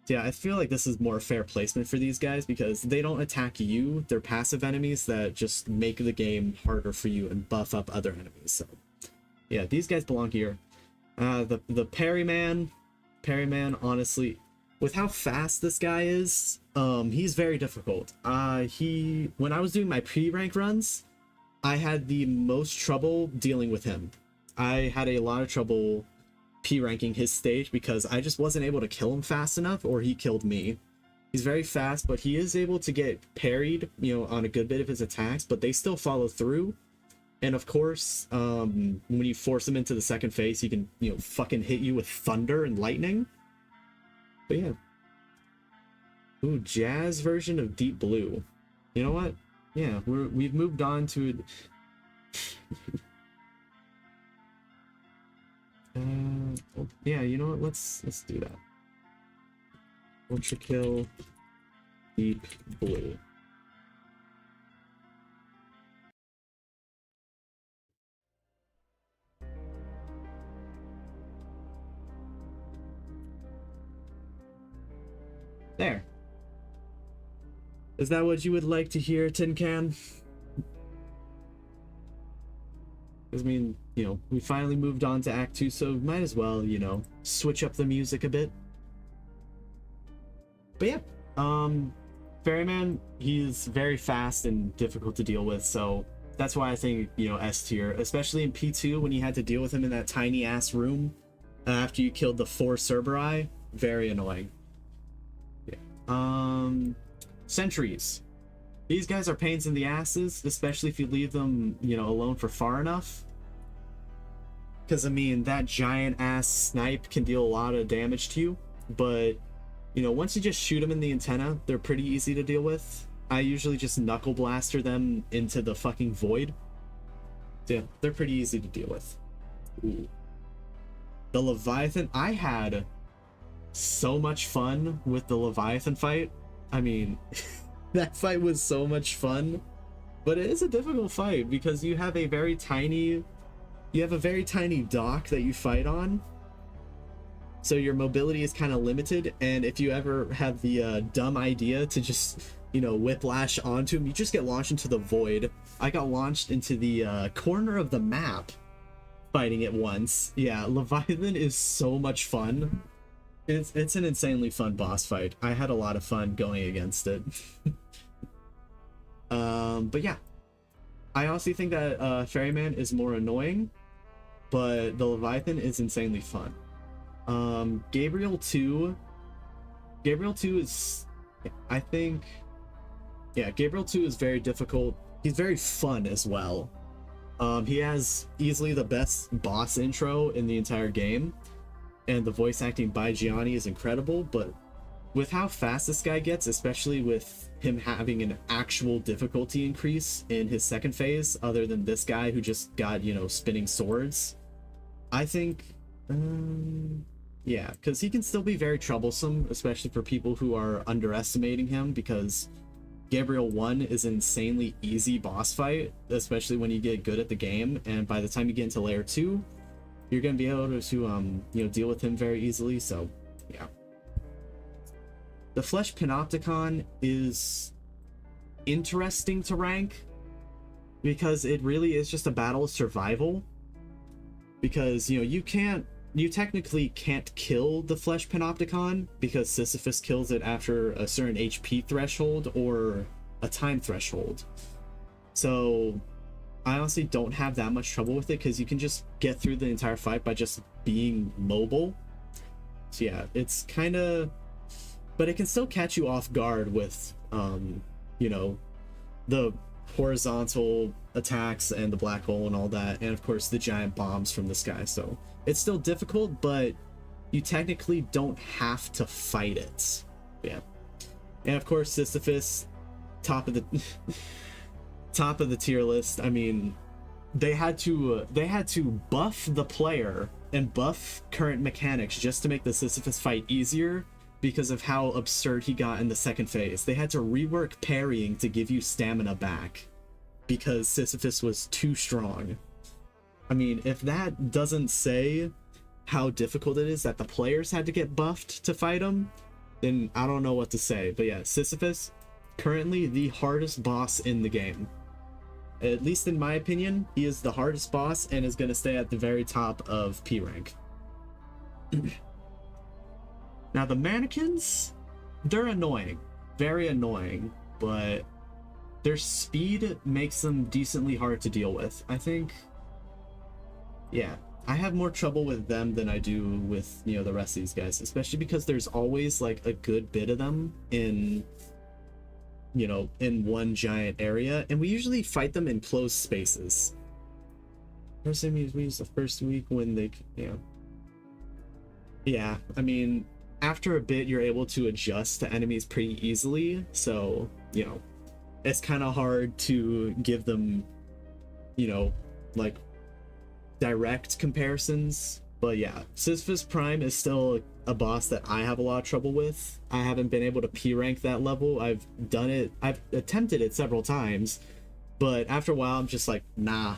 Speaker 1: Yeah, I feel like this is more fair placement for these guys because they don't attack you. They're passive enemies that just make the game harder for you and buff up other enemies. So yeah, these guys belong here. The Parryman, honestly, with how fast this guy is, he's very difficult. When I was doing my pre-rank runs, I had the most trouble dealing with him. I had a lot of trouble P-ranking his stage because I just wasn't able to kill him fast enough, or he killed me. He's very fast, but he is able to get parried, you know, on a good bit of his attacks, but they still follow through. And of course, when you force him into the second phase, he can, you know, fucking hit you with thunder and lightning. But yeah. Ooh, jazz version of Deep Blue. You know what? Yeah, we've moved on to yeah, you know what? Let's do that. Ultrakill Deep Blue. There. Is that what you would like to hear, Tin Can? I mean, you know, we finally moved on to Act 2, so might as well, you know, switch up the music a bit. But yeah, Ferryman, he's very fast and difficult to deal with, so that's why I think, you know, S tier, especially in P2 when you had to deal with him in that tiny ass room after you killed the 4 Cerberus. Very annoying. Yeah. Sentries. These guys are pains in the asses, especially if you leave them, you know, alone for far enough. Because, I mean, that giant ass snipe can deal a lot of damage to you, but, you know, once you just shoot them in the antenna, they're pretty easy to deal with. I usually just knuckle blaster them into the fucking void. So yeah, they're pretty easy to deal with. Ooh. The Leviathan, I had so much fun with the Leviathan fight. I mean, that fight was so much fun, but it is a difficult fight because you have a very tiny dock that you fight on, so your mobility is kind of limited, and if you ever have the dumb idea to just, you know, whiplash onto him, you just get launched into the void. I got launched into the corner of the map fighting it once. Yeah, Leviathan is so much fun. It's an insanely fun boss fight. I had a lot of fun going against it. But yeah, I honestly think that Ferryman is more annoying, but the Leviathan is insanely fun. Gabriel 2 is, I think, yeah, Gabriel 2 is very difficult. He's very fun as well. He has easily the best boss intro in the entire game, and the voice acting by Gianni is incredible, but with how fast this guy gets, especially with him having an actual difficulty increase in his second phase, other than this guy who just got, you know, spinning swords, I think, yeah, because he can still be very troublesome, especially for people who are underestimating him, because Gabriel 1 is an insanely easy boss fight, especially when you get good at the game, and by the time you get into layer 2, you're going to be able to, you know, deal with him very easily, so, yeah. The Flesh Panopticon is interesting to rank, because it really is just a battle of survival. Because, you know, you technically can't kill the Flesh Panopticon, because Sisyphus kills it after a certain HP threshold or a time threshold. So I honestly don't have that much trouble with it, because you can just get through the entire fight by just being mobile. So yeah, it's kind of, but it can still catch you off guard with, you know, the horizontal attacks and the black hole and all that, and of course the giant bombs from the sky. So it's still difficult, but you technically don't have to fight it. Yeah. And of course Sisyphus, top of the top of the tier list. I mean, they had to buff the player and buff current mechanics just to make the Sisyphus fight easier, because of how absurd he got in the second phase. They had to rework parrying to give you stamina back, because Sisyphus was too strong. I mean, if that doesn't say how difficult it is that the players had to get buffed to fight him, then I don't know what to say. But yeah, Sisyphus, currently the hardest boss in the game. At least in my opinion, he is the hardest boss and is going to stay at the very top of P rank. Now the mannequins, they're annoying, very annoying, but their speed makes them decently hard to deal with. I think, yeah, I have more trouble with them than I do with, you know, the rest of these guys, especially because there's always like a good bit of them in, you know, in one giant area, and we usually fight them in closed spaces. First enemies we use the first week when they, yeah, I mean, after a bit you're able to adjust to enemies pretty easily, so it's kind of hard to give them like direct comparisons. But yeah, Sisyphus Prime is still a boss that I have a lot of trouble with. I haven't been able to P rank that level. I've attempted it several times, but after a while I'm just like, nah,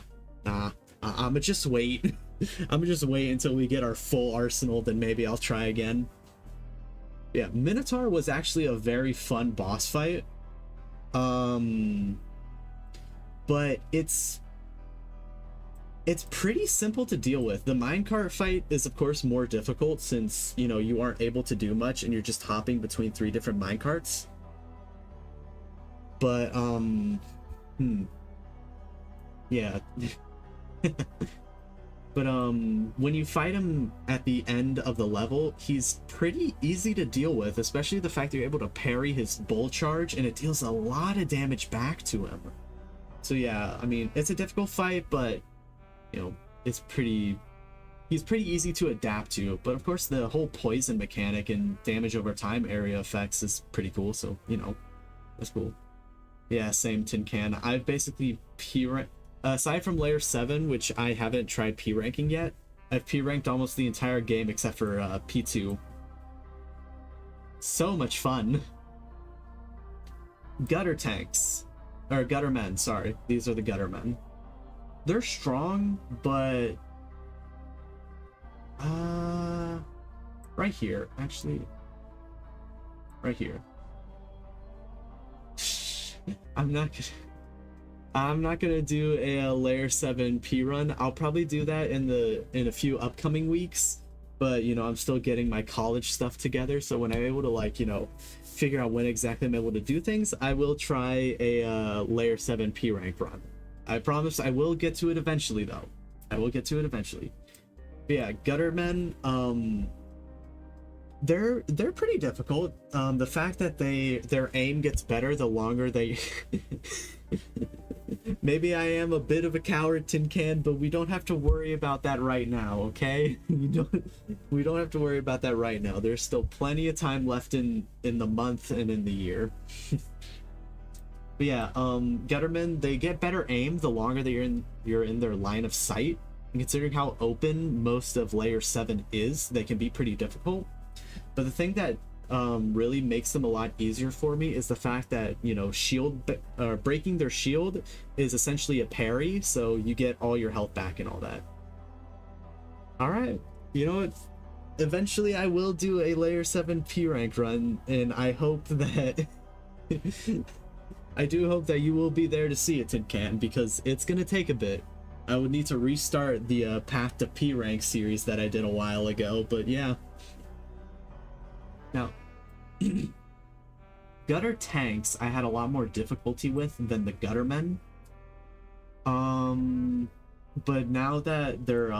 Speaker 1: I'ma just wait. I'ma just wait until we get our full arsenal, then maybe I'll try again. Yeah, Minotaur was actually a very fun boss fight. But it's pretty simple to deal with. The minecart fight is of course more difficult since you aren't able to do much and you're just hopping between 3 different minecarts. But yeah. But when you fight him at the end of the level, he's pretty easy to deal with, especially the fact that you're able to parry his bull charge and it deals a lot of damage back to him. So yeah, I mean, it's a difficult fight, but he's pretty easy to adapt to. But of course the whole poison mechanic and damage over time area effects is pretty cool, so that's cool. Yeah, same Tin Can. I've basically aside from layer 7, which I haven't tried P ranking yet, I've P ranked almost the entire game except for P2. So much fun. Gutter tanks, or gutter men, sorry, these are the gutter men. They're strong, but right here, actually, right here. I'm not gonna do a layer 7 P run. I'll probably do that in a few upcoming weeks, but I'm still getting my college stuff together, so when I'm able to figure out when exactly I'm able to do things, I will try a layer 7 P rank run. I promise I will get to it eventually, though. I will get to it eventually. But yeah, gutter men, they're pretty difficult. The fact that their aim gets better the longer they maybe I am a bit of a coward, Tin Can, but we don't have to worry about that right now, okay? We don't have to worry about that right now. There's still plenty of time left in the month and in the year. But yeah, Guttermen, they get better aim the longer that you're in their line of sight. And considering how open most of layer 7 is, they can be pretty difficult. But the thing that really makes them a lot easier for me is the fact that breaking their shield is essentially a parry, so you get all your health back and all that. All right, you know what? Eventually I will do a layer 7 P rank run, and I hope that I do hope that you will be there to see it, Tin Can, because it's gonna take a bit. I would need to restart the Path to P rank series that I did a while ago, but yeah. Now, gutter tanks I had a lot more difficulty with than the gutter men. But now that they're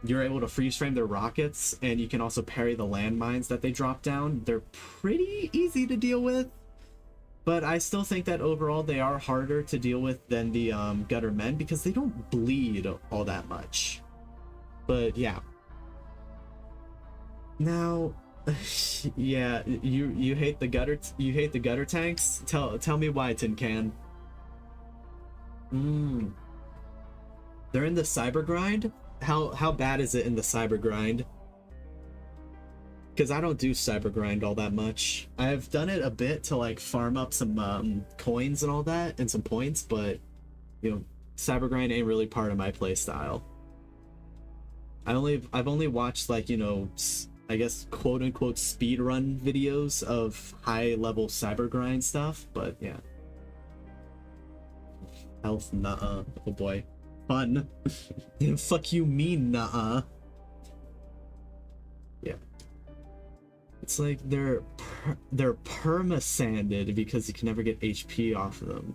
Speaker 1: you're able to freeze frame their rockets, and you can also parry the landmines that they drop down, they're pretty easy to deal with. But I still think that overall they are harder to deal with than the gutter men because they don't bleed all that much. But yeah. Now, yeah, you hate the gutter tanks? Tell me why, Tin Can. They're in the cyber grind? How bad is it in the cyber grind? Because I don't do cyber grind all that much. I've done it a bit to like farm up some coins and all that and some points, but cyber grind ain't really part of my play style. I've only watched like I guess quote unquote speed run videos of high level cyber grind stuff, but yeah. Health, nuh-uh. Oh boy. Fun. Fuck you mean, nuh-uh. Yeah. It's like they're perma-sanded because you can never get HP off of them.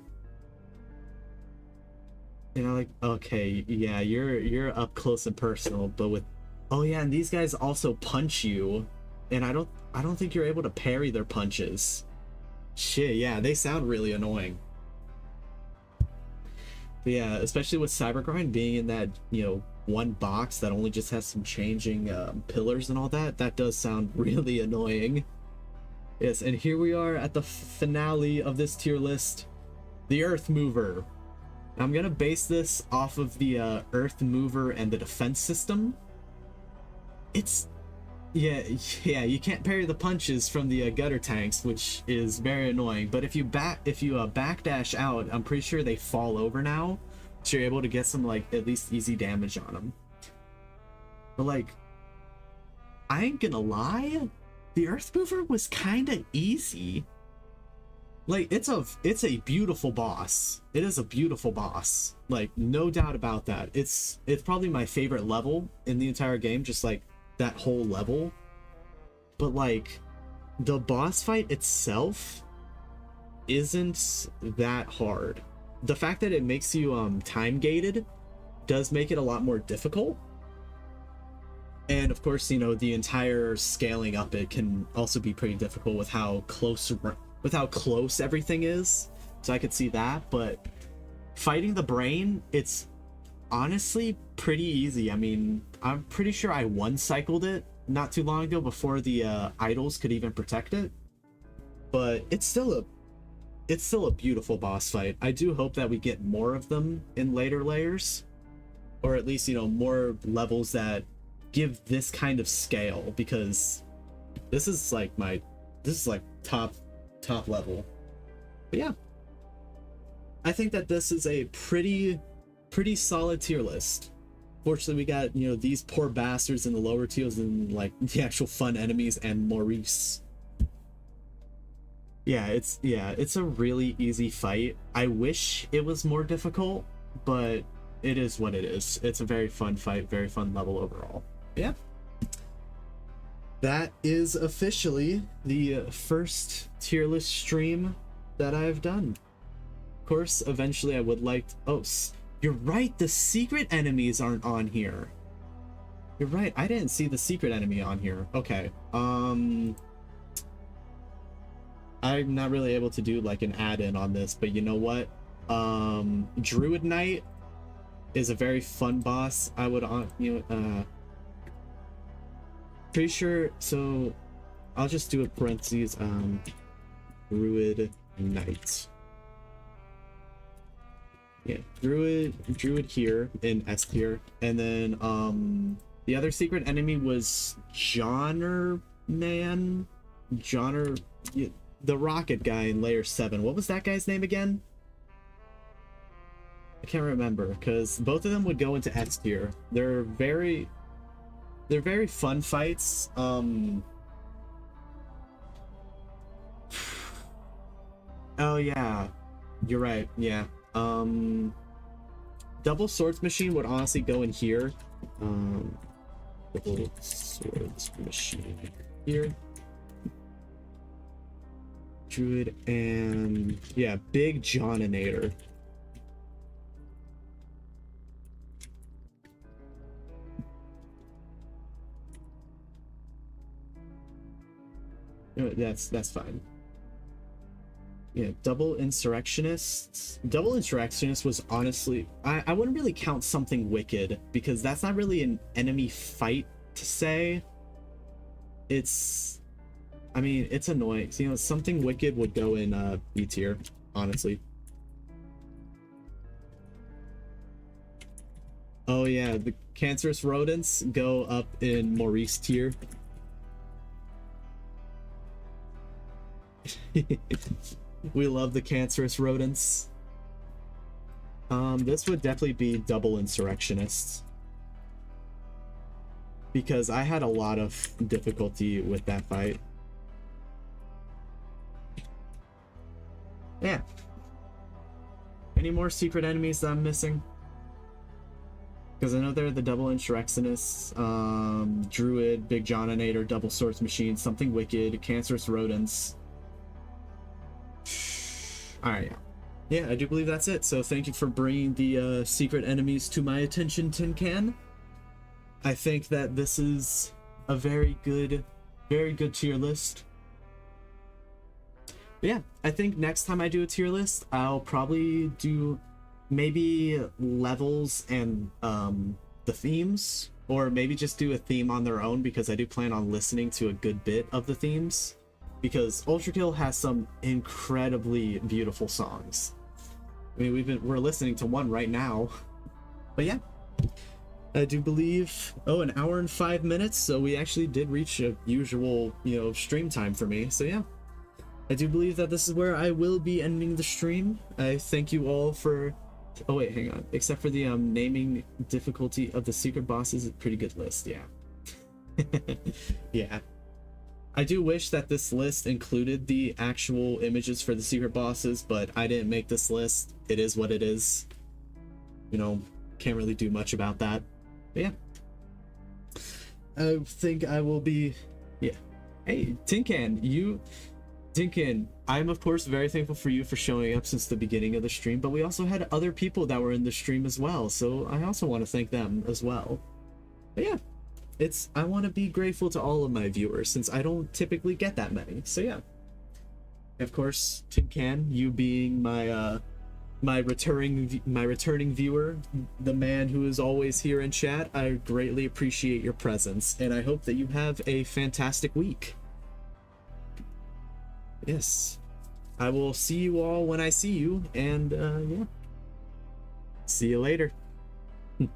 Speaker 1: Like, okay, yeah, you're up close and personal, but with, oh yeah, and these guys also punch you, and I don't think you're able to parry their punches. Shit, yeah, they sound really annoying. But yeah, especially with Cybergrind being in that, you know, one box that only just has some changing pillars and all that, that does sound really annoying. Yes, and here we are at the finale of this tier list, the Earth Mover. I'm gonna base this off of the Earth Mover and the defense system. It's, yeah, you can't parry the punches from the gutter tanks, which is very annoying. But if you backdash out, I'm pretty sure they fall over now, so you're able to get some like at least easy damage on them. But like, I ain't gonna lie, the Earth Mover was kind of easy. Like, it's a beautiful boss. It is a beautiful boss, like no doubt about that. It's probably my favorite level in the entire game, just like that whole level. But like, the boss fight itself isn't that hard. The fact that it makes you time gated does make it a lot more difficult. And of course, you know, the entire scaling up it can also be pretty difficult with how close everything is. So I could see that, but fighting the brain, it's honestly pretty easy. I mean, I'm pretty sure I one-cycled it not too long ago before the idols could even protect it. But it's still a beautiful boss fight. I do hope that we get more of them in later layers, or at least, you know, more levels that give this kind of scale, because this is like top level. But yeah, I think that this is a pretty solid tier list. Fortunately, we got, you know, these poor bastards in the lower tiers and like the actual fun enemies and Maurice. Yeah, it's a really easy fight. I wish it was more difficult, but it is what it is. It's a very fun fight, very fun level overall. Yeah, that is officially the first tier list stream that I've done. Of course, eventually I would like to, oh, you're right, the secret enemies aren't on here. You're right, I didn't see the secret enemy on here. Okay, I'm not really able to do like an add-in on this, but you know what? Druid Knight is a very fun boss. I would, pretty sure, so I'll just do it parentheses, Druid Knight. Yeah, Druid here in S tier, and then the other secret enemy was Johnner, the rocket guy in layer 7. What was that guy's name again? I can't remember, because both of them would go into S tier. They're very fun fights. Oh yeah, you're right. Yeah. Double swords machine would honestly go in here. Double swords machine here. Druid and yeah, big Johninator. That's fine. Yeah, double insurrectionists. Double insurrectionist was honestly, I wouldn't really count something wicked, because that's not really an enemy fight to say. It's, I mean, it's annoying. So, you know, something wicked would go in B tier, honestly. Oh yeah, the cancerous rodents go up in Maurice tier. We love the cancerous rodents. This would definitely be double insurrectionists, because I had a lot of difficulty with that fight. Yeah. Any more secret enemies that I'm missing? Because I know they're the double insurrectionists, Druid, Big Johninator, double swords machine, something wicked, cancerous rodents. Alright, yeah, I do believe that's it. So thank you for bringing the secret enemies to my attention, Tin Can. I think that this is a very good tier list. But yeah, I think next time I do a tier list, I'll probably do maybe levels and the themes, or maybe just do a theme on their own, because I do plan on listening to a good bit of the themes, because Ultrakill has some incredibly beautiful songs. I mean, we're listening to one right now. But yeah, I do believe, oh, an hour and 5 minutes, so we actually did reach a usual, you know, stream time for me. So yeah, I do believe that this is where I will be ending the stream. I thank you all for, oh wait, hang on, except for the naming difficulty of the secret bosses, a pretty good list, yeah. Yeah. I do wish that this list included the actual images for the secret bosses, but I didn't make this list. It is what it is. You know, can't really do much about that. But yeah. I think I will be... Yeah. Hey, Tinkan, I'm of course very thankful for you for showing up since the beginning of the stream, but we also had other people that were in the stream as well, so I also want to thank them as well. But yeah. I want to be grateful to all of my viewers, since I don't typically get that many. So yeah. Of course, Tin Can, you being my my returning viewer, the man who is always here in chat, I greatly appreciate your presence, and I hope that you have a fantastic week. Yes. I will see you all when I see you, and yeah. See you later.